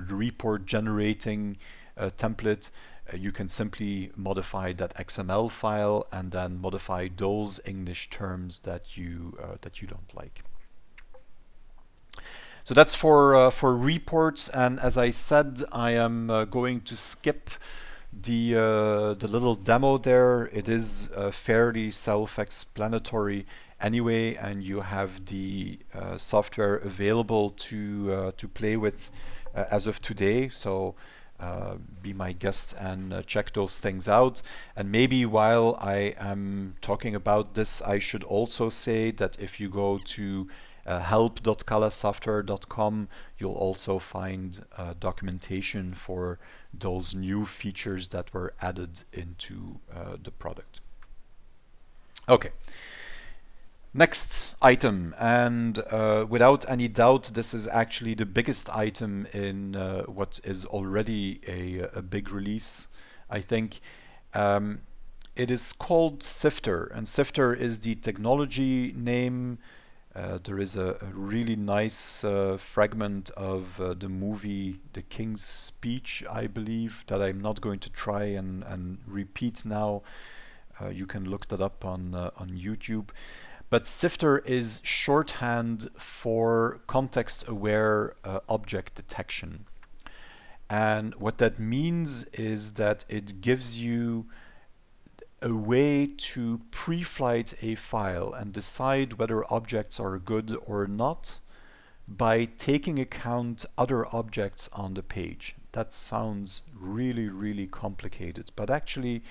S1: report generating template. You can simply modify that XML file and then modify those English terms that you don't like. So that's for reports, and as I said, I am going to skip the little demo there. It is fairly self-explanatory anyway, and you have the software available to play with as of today. So be my guest and check those things out. And maybe while I am talking about this, I should also say that if you go to help.callassoftware.com, you'll also find documentation for those new features that were added into the product. Okay. Next item, and without any doubt, this is actually the biggest item in what is already a big release, I think. It is called Sifter, and Sifter is the technology name. There is a really nice fragment of the movie The King's Speech, I believe, that I'm not going to try and repeat now. You can look that up on YouTube. But Sifter is shorthand for context-aware object detection. And what that means is that it gives you a way to pre-flight a file and decide whether objects are good or not by taking account other objects on the page. That sounds really, really complicated, but actually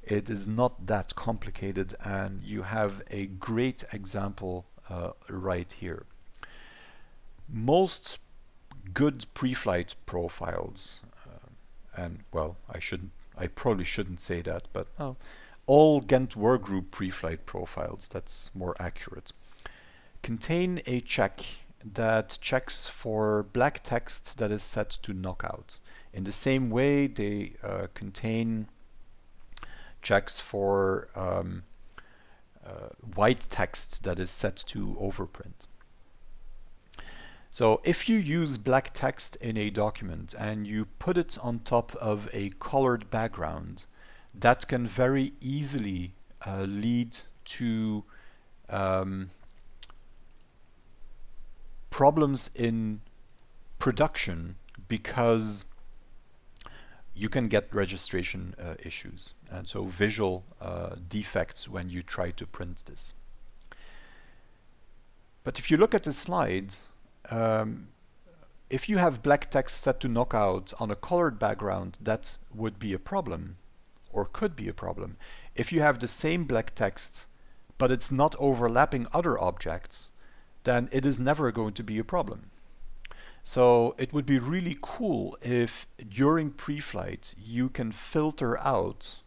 S1: it is not that complicated, and you have a great example right here. Most good pre-flight profiles, and well, I probably shouldn't say that, but all Gantt workgroup pre-flight profiles, that's more accurate, contain a check that checks for black text that is set to knockout. In the same way, they contain checks for white text that is set to overprint. So if you use black text in a document and you put it on top of a colored background, that can very easily lead to problems in production, because you can get registration issues, and so visual defects when you try to print this. But if you look at the slide, if you have black text set to knockout on a colored background, that would be a problem, or could be a problem. If you have the same black text, but it's not overlapping other objects, then it is never going to be a problem. So it would be really cool if during pre-flight you can filter out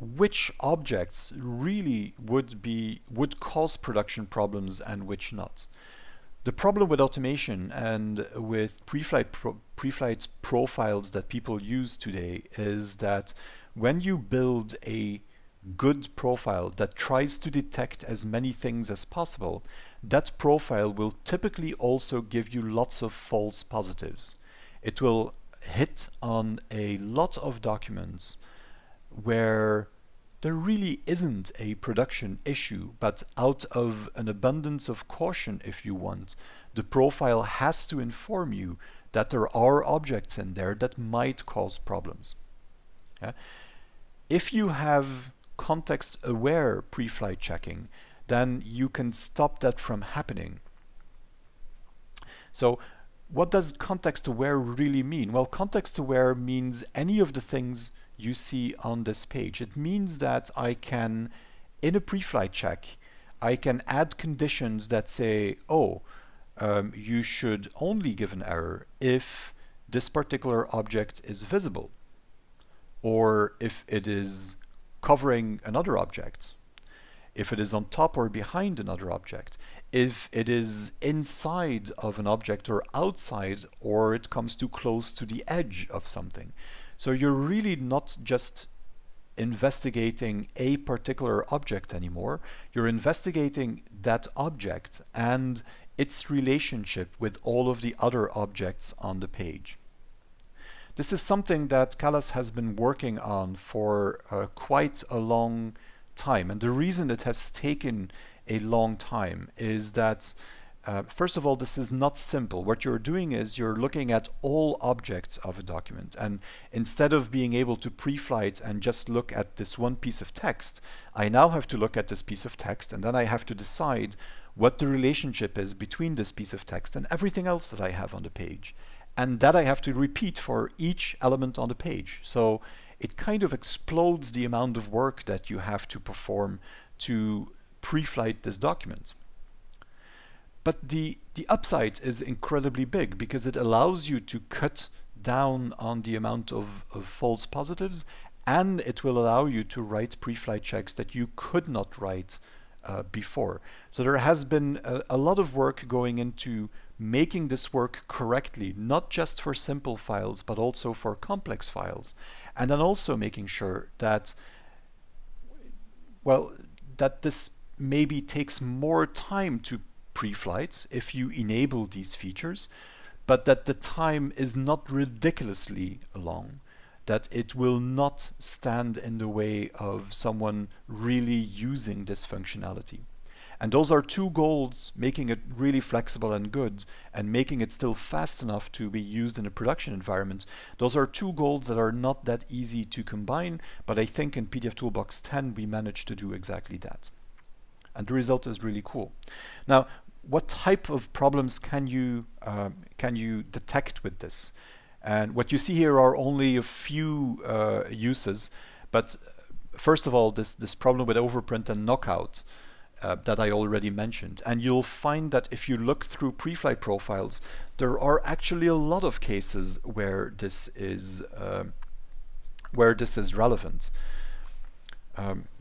S1: which objects really would cause production problems and which not. The problem with automation and with pre-flight profiles that people use today is that when you build a good profile that tries to detect as many things as possible, that profile will typically also give you lots of false positives. it will hit on a lot of documents where there really isn't a production issue, but out of an abundance of caution, if you want, the profile has to inform you that there are objects in there that might cause problems. Yeah? If you have context-aware pre-flight checking, then you can stop that from happening. So what does context-aware really mean? Well, context-aware means any of the things you see on this page. It means that I can, in a pre-flight check, I can add conditions that say, oh, you should only give an error if this particular object is visible, or if it is covering another object, if it is on top or behind another object, if it is inside of an object or outside, or it comes too close to the edge of something. So you're really not just investigating a particular object anymore, you're investigating that object and its relationship with all of the other objects on the page. This is something that Callas has been working on for quite a long time, and the reason it has taken a long time is that first of all, this is not simple. What you're doing is you're looking at all objects of a document, and instead of being able to pre-flight and just look at this one piece of text, I now have to look at this piece of text, and then I have to decide what the relationship is between this piece of text and everything else that I have on the page. And that I have to repeat for each element on the page. So it kind of explodes the amount of work that you have to perform to pre-flight this document. But the upside is incredibly big because it allows you to cut down on the amount of false positives, and it will allow you to write pre-flight checks that you could not write before. So there has been a lot of work going into making this work correctly, not just for simple files, but also for complex files. And then also making sure that, well, that this maybe takes more time to pre-flight if you enable these features, but that the time is not ridiculously long, that it will not stand in the way of someone really using this functionality. And those are two goals, making it really flexible and good, and making it still fast enough to be used in a production environment. Those are two goals that are not that easy to combine, but I think in pdfToolbox 10 we managed to do exactly that. And the result is really cool. Now, what type of problems can you detect with this? And what you see here are only a few uses, but first of all, this problem with overprint and knockout that I already mentioned. And you'll find that if you look through pre-flight profiles, there are actually a lot of cases where this is relevant.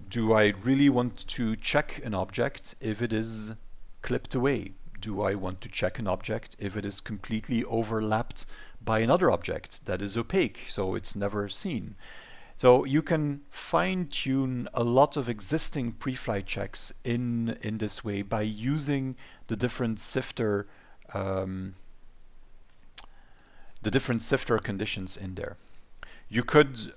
S1: Do I really want to check an object if it is clipped away? Do I want to check an object if it is completely overlapped by another object that is opaque, so it's never seen? So you can fine-tune a lot of existing pre-flight checks in this way by using the different Sifter conditions in there. You could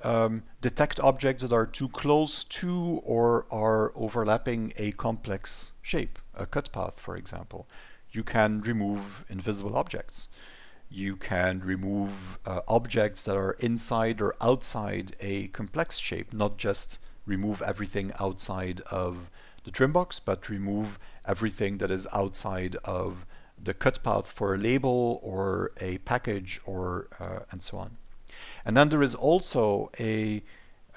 S1: detect objects that are too close to or are overlapping a complex shape, a cut path, for example. You can remove invisible objects. You can remove objects that are inside or outside a complex shape, not just remove everything outside of the trim box, but remove everything that is outside of the cut path for a label or a package or and so on. And then there is also an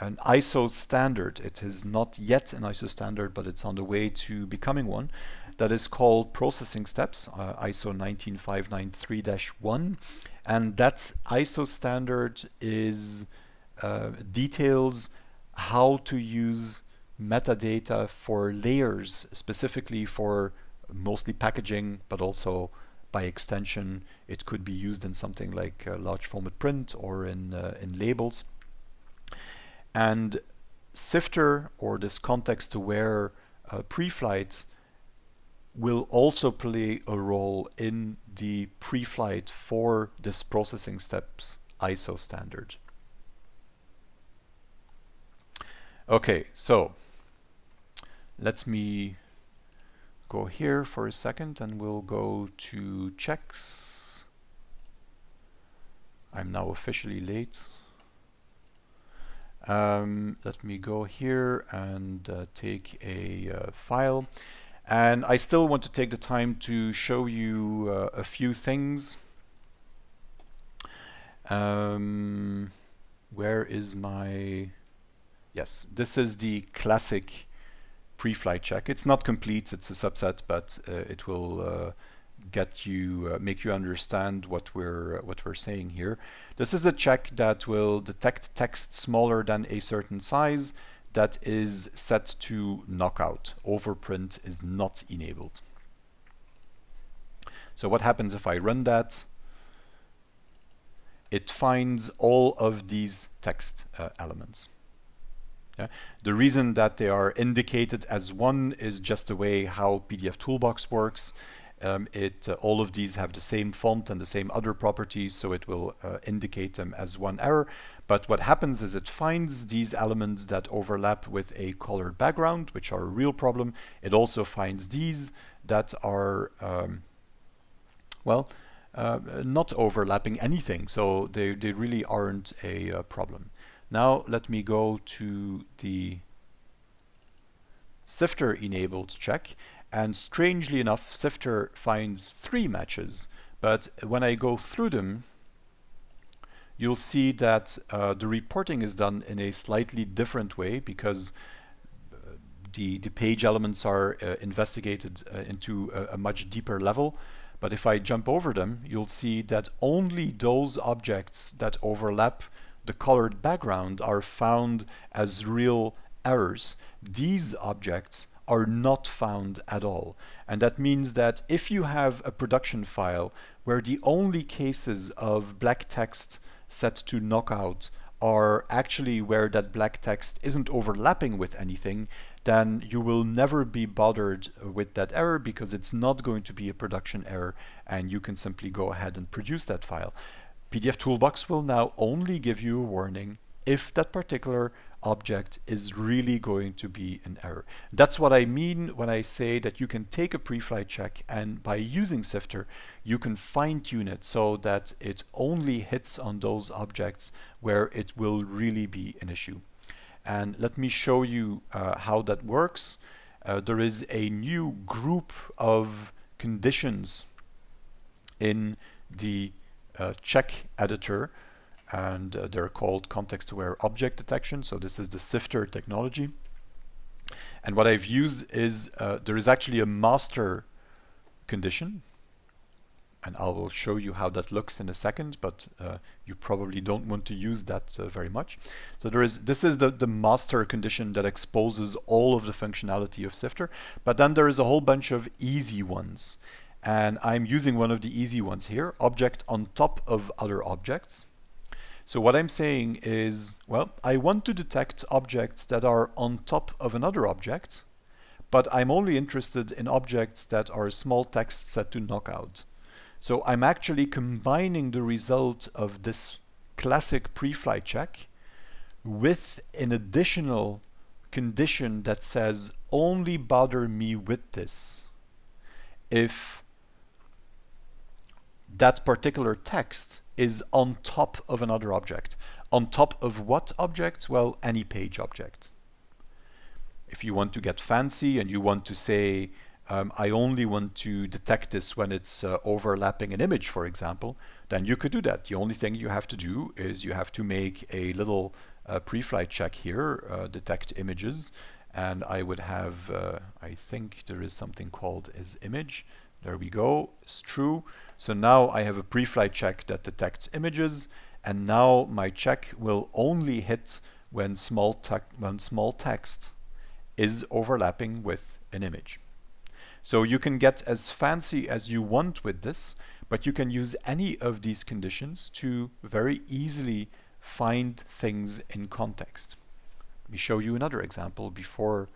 S1: ISO standard. It is not yet an ISO standard, but it's on the way to becoming one. That is called processing steps, ISO 19593-1. And that ISO standard is details how to use metadata for layers, specifically for mostly packaging, but also by extension, it could be used in something like large format print or in labels. And Sifter, or this context-aware pre-flight, will also play a role in the pre-flight for this processing steps ISO standard. Okay, so let me go here for a second and we'll go to checks. I'm now officially late. Let me go here and take a file. And I still want to take the time to show you a few things. Where is my... Yes, this is the classic pre-flight check. It's not complete, it's a subset, but it will get you, make you understand what we're saying here. This is a check that will detect text smaller than a certain size that is set to knockout. Overprint is not enabled. So what happens if I run that? It finds all of these text elements. Yeah. The reason that they are indicated as one is just the way how pdfToolbox works. All of these have the same font and the same other properties, so it will indicate them as one error. But what happens is it finds these elements that overlap with a colored background, which are a real problem. It also finds these that are, not overlapping anything, so they really aren't a problem. Now let me go to the Sifter enabled check, and strangely enough Sifter finds 3 matches, but when I go through them you'll see that the reporting is done in a slightly different way because the page elements are investigated into a much deeper level. But if I jump over them, you'll see that only those objects that overlap the colored background are found as real errors. These objects are not found at all. And that means that if you have a production file where the only cases of black text set to knockout are actually where that black text isn't overlapping with anything, then you will never be bothered with that error because it's not going to be a production error and you can simply go ahead and produce that file. pdfToolbox will now only give you a warning if that particular object is really going to be an error. That's what I mean when I say that you can take a pre-flight check and by using Sifter you can fine-tune it so that it only hits on those objects where it will really be an issue. And let me show you how that works. There is a new group of conditions in the check editor, and they're called context-aware object detection. So this is the Sifter technology. And what I've used is there is actually a master condition, and I will show you how that looks in a second, but you probably don't want to use that very much. So this is the master condition that exposes all of the functionality of Sifter, but then there is a whole bunch of easy ones. And I'm using one of the easy ones here, object on top of other objects. So what I'm saying is, well, I want to detect objects that are on top of another object, but I'm only interested in objects that are small text set to knockout. So I'm actually combining the result of this classic pre-flight check with an additional condition that says only bother me with this if that particular text is on top of another object. On top of what object? Well, any page object. If you want to get fancy and you want to say, I only want to detect this when it's overlapping an image, for example, then you could do that. The only thing you have to do is you have to make a little pre-flight check here, detect images, and I would have, I think there is something called isImage. There we go, it's true. So now I have a pre-flight check that detects images, and now my check will only hit when small text is overlapping with an image. So you can get as fancy as you want with this, but you can use any of these conditions to very easily find things in context. Let me show you another example before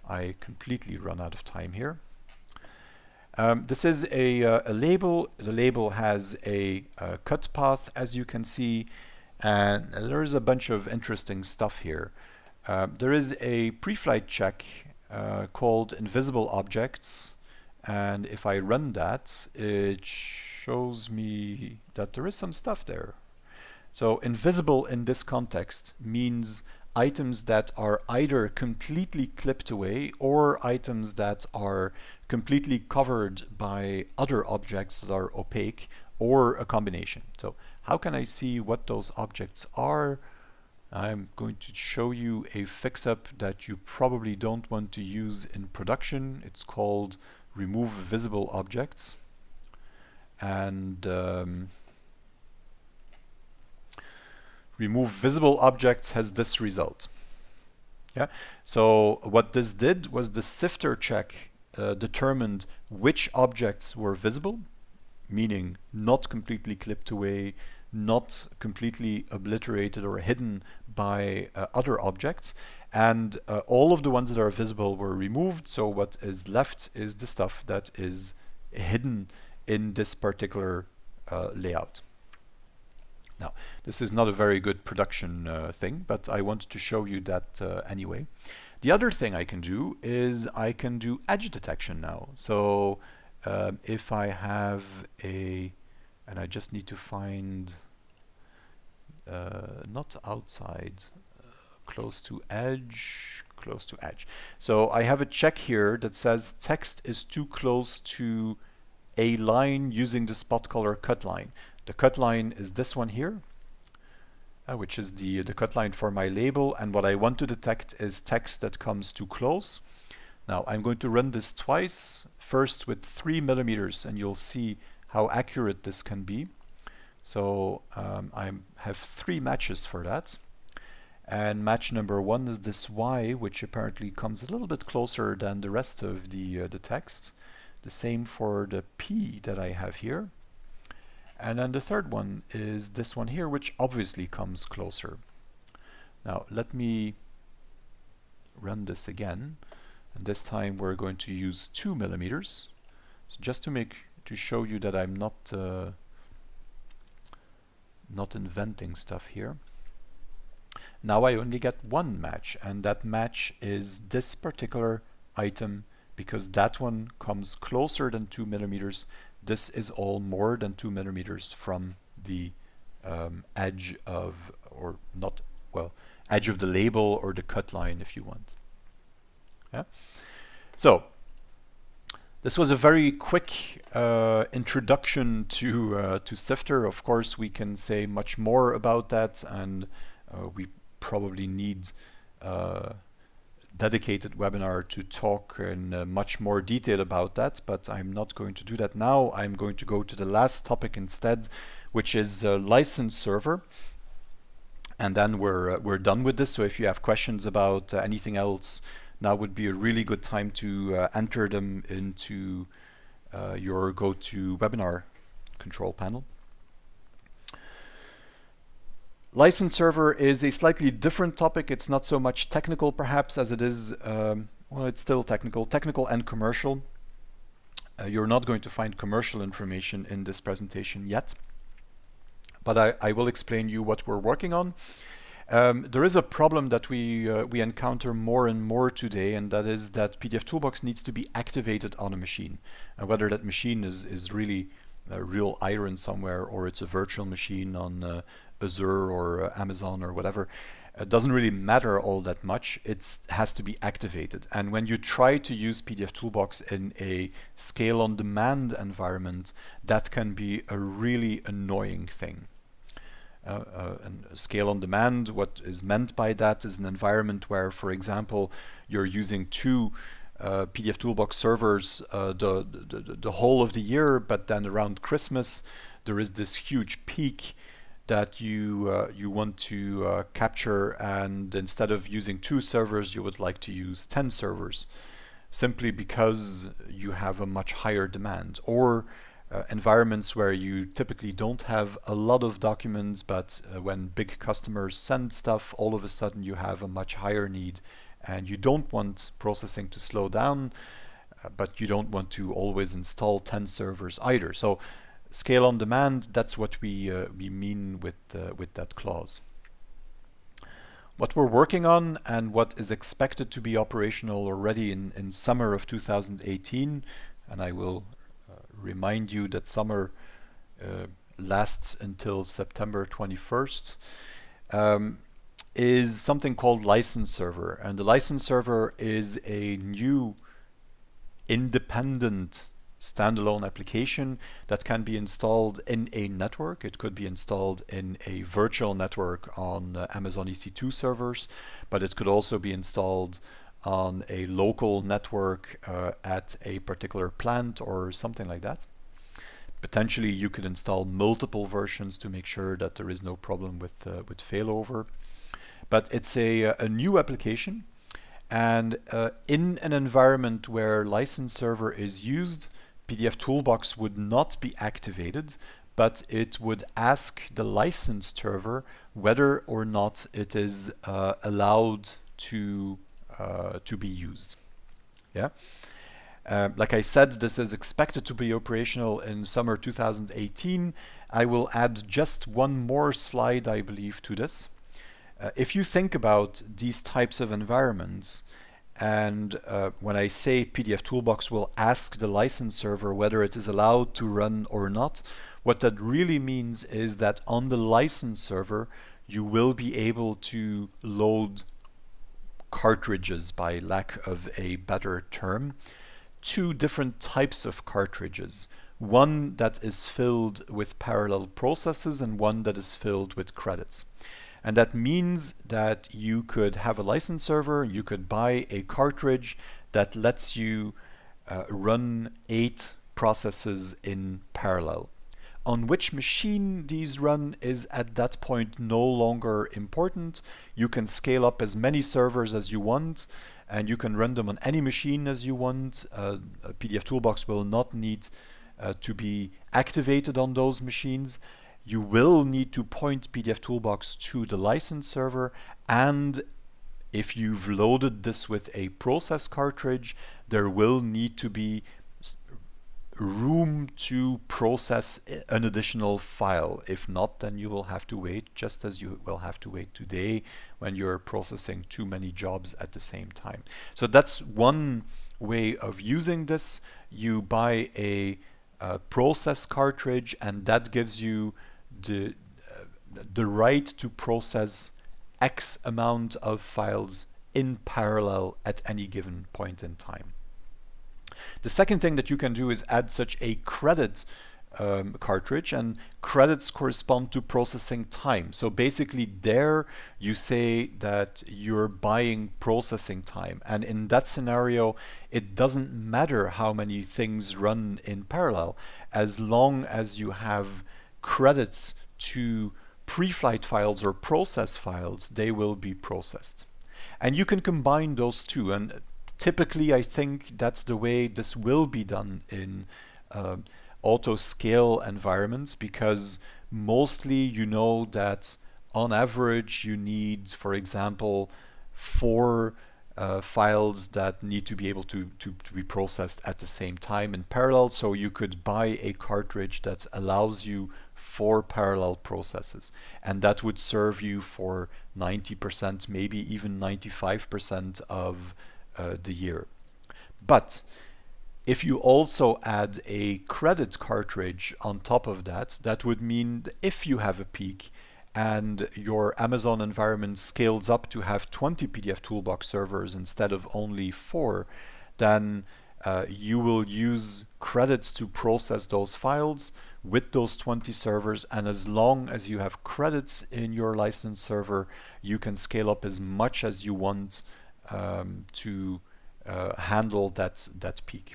S1: I completely run out of time here. This is a label. The label has a cut path, as you can see, and there is a bunch of interesting stuff here. There is a pre-flight check called invisible objects, and if I run that, it shows me that there is some stuff there. So invisible in this context means items that are either completely clipped away or items that are completely covered by other objects that are opaque, or a combination. So how can I see what those objects are? I'm going to show you a fix-up that you probably don't want to use in production. It's called remove visible objects, and remove visible objects has this result. Yeah. So what this did was the Sifter check determined which objects were visible, meaning not completely clipped away, not completely obliterated or hidden by other objects, and all of the ones that are visible were removed. So what is left is the stuff that is hidden in this particular layout. Now, this is not a very good production thing, but I wanted to show you that anyway. The other thing I can do is I can do edge detection now. So if I have a, and I just need to find not outside, close to edge, close to edge. So I have a check here that says text is too close to a line using the spot color cut line. The cut line is this one here, which is the cut line for my label, and what I want to detect is text that comes too close. Now I'm going to run this twice, first with 3 millimeters, and you'll see how accurate this can be. So I have 3 matches for that, and match number 1 is this Y, which apparently comes a little bit closer than the rest of the text. The same for the P that I have here. And then the third one is this one here, which obviously comes closer. Now let me run this again, and this time we're going to use 2 millimeters. So just to show you that I'm not inventing stuff here. Now I only get 1 match, and that match is this particular item, because that one comes closer than 2 millimeters. This is all more than 2 millimeters from the edge of, or not, well, edge of the label or the cut line if you want. Yeah. So this was a very quick introduction to Sifter. Of course, we can say much more about that, and we probably need dedicated webinar to talk in much more detail about that, but I'm not going to do that now. I'm going to go to the last topic instead, which is license server, and then we're done with this. So if you have questions about anything else, now would be a really good time to enter them into your GoToWebinar control panel. License server is a slightly different topic. It's not so much technical perhaps as it is, well, it's still technical and commercial. You're not going to find commercial information in this presentation yet, but I will explain you what we're working on. There is a problem that we encounter more and more today, and that is that pdfToolbox needs to be activated on a machine. Whether that machine is really a real iron somewhere, or it's a virtual machine on Azure or Amazon or whatever, it doesn't really matter all that much. It has to be activated. And when you try to use pdfToolbox in a scale on demand environment, that can be a really annoying thing. And scale on demand, what is meant by that is an environment where, for example, you're using 2 pdfToolbox servers the whole of the year, but then around Christmas there is this huge peak that you want to capture, and instead of using 2 servers you would like to use 10 servers, simply because you have a much higher demand. Or environments where you typically don't have a lot of documents, but when big customers send stuff, all of a sudden you have a much higher need, and you don't want processing to slow down. but you don't want to always install 10 servers either. So scale on demand, that's what we mean with that clause. What we're working on and what is expected to be operational already in summer of 2018, and I will remind you that summer lasts until September 21st, is something called license server. And the license server is a new independent standalone application that can be installed in a network. It could be installed in a virtual network on Amazon EC2 servers, but it could also be installed on a local network at a particular plant or something like that. Potentially you could install multiple versions to make sure that there is no problem with failover. But it's a new application, and in an environment where license server is used, pdfToolbox would not be activated, but it would ask the license server whether or not it is allowed to be used. Yeah. Like I said, this is expected to be operational in summer 2018. I will add just one more slide, I believe, to this. If you think about these types of environments, and when I say pdfToolbox will ask the license server whether it is allowed to run or not, what that really means is that on the license server you will be able to load cartridges, by lack of a better term, two different types of cartridges. One that is filled with parallel processes and one that is filled with credits. And that means that you could have a license server, you could buy a cartridge that lets you run 8 processes in parallel. On which machine these run is at that point no longer important. You can scale up as many servers as you want, and you can run them on any machine as you want. pdfToolbox will not need to be activated on those machines. You will need to point pdfToolbox to the license server, and if you've loaded this with a process cartridge, there will need to be room to process an additional file. If not, then you will have to wait, just as you will have to wait today when you're processing too many jobs at the same time. So that's one way of using this. You buy a process cartridge, and that gives you the right to process X amount of files in parallel at any given point in time. The second thing that you can do is add such a credit cartridge, and credits correspond to processing time. So basically there you say that you're buying processing time, and in that scenario it doesn't matter how many things run in parallel. As long as you have credits to pre-flight files or process files, they will be processed. And you can combine those two, and typically I think that's the way this will be done in auto scale environments, because mostly you know that on average you need, for example, 4 files that need to be able to be processed at the same time in parallel. So you could buy a cartridge that allows you 4 parallel processes, and that would serve you for 90%, maybe even 95% of the year. But if you also add a credit cartridge on top of that, that would mean that if you have a peak and your Amazon environment scales up to have 20 pdfToolbox servers instead of only 4, then you will use credits to process those files with those 20 servers, and as long as you have credits in your license server, you can scale up as much as you want to handle that peak.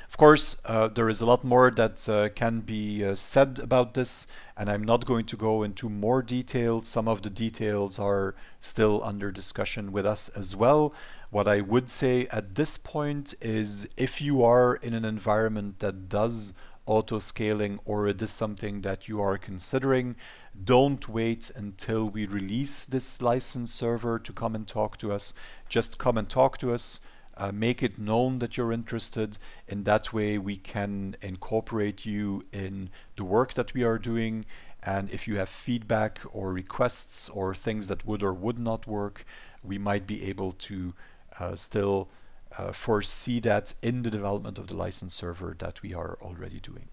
S1: Of course, there is a lot more that can be said about this, and I'm not going to go into more detail. Some of the details are still under discussion with us as well. What I would say at this point is, if you are in an environment that does auto scaling, or it is something that you are considering, don't wait until we release this license server to come and talk to us. Just come and talk to us. make it known that you're interested. In that way, we can incorporate you in the work that we are doing. And if you have feedback or requests or things that would or would not work, we might be able to still foresee that in the development of the license server that we are already doing.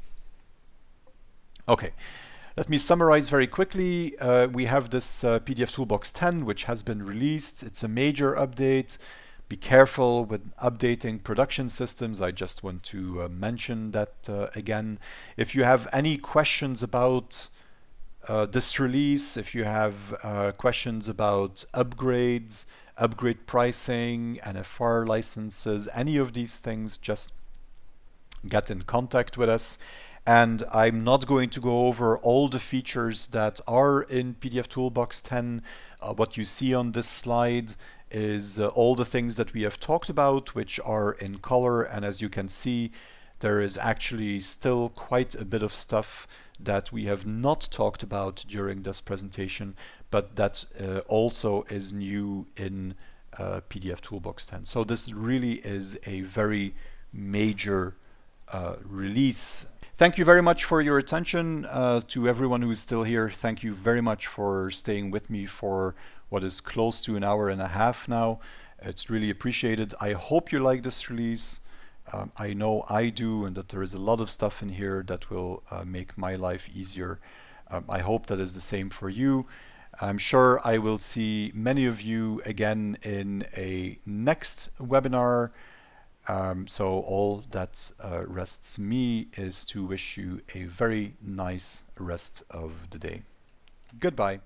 S1: Okay. Let me summarize very quickly. We have this pdfToolbox 10, which has been released. It's a major update. Be careful with updating production systems. I just want to mention that again. If you have any questions about this release, if you have questions about upgrades, upgrade pricing, NFR licenses, any of these things, just get in contact with us. And I'm not going to go over all the features that are in pdfToolbox 10. What you see on this slide is all the things that we have talked about, which are in color. And as you can see, there is actually still quite a bit of stuff that we have not talked about during this presentation, but that also is new in pdfToolbox 10. So this really is a very major release. Thank you very much for your attention. To everyone who is still here, thank you very much for staying with me for what is close to an hour and a half now. It's really appreciated. I hope you like this release. I know I do, and that there is a lot of stuff in here that will make my life easier. I hope that is the same for you. I'm sure I will see many of you again in a next webinar. So all that rests me is to wish you a very nice rest of the day. Goodbye.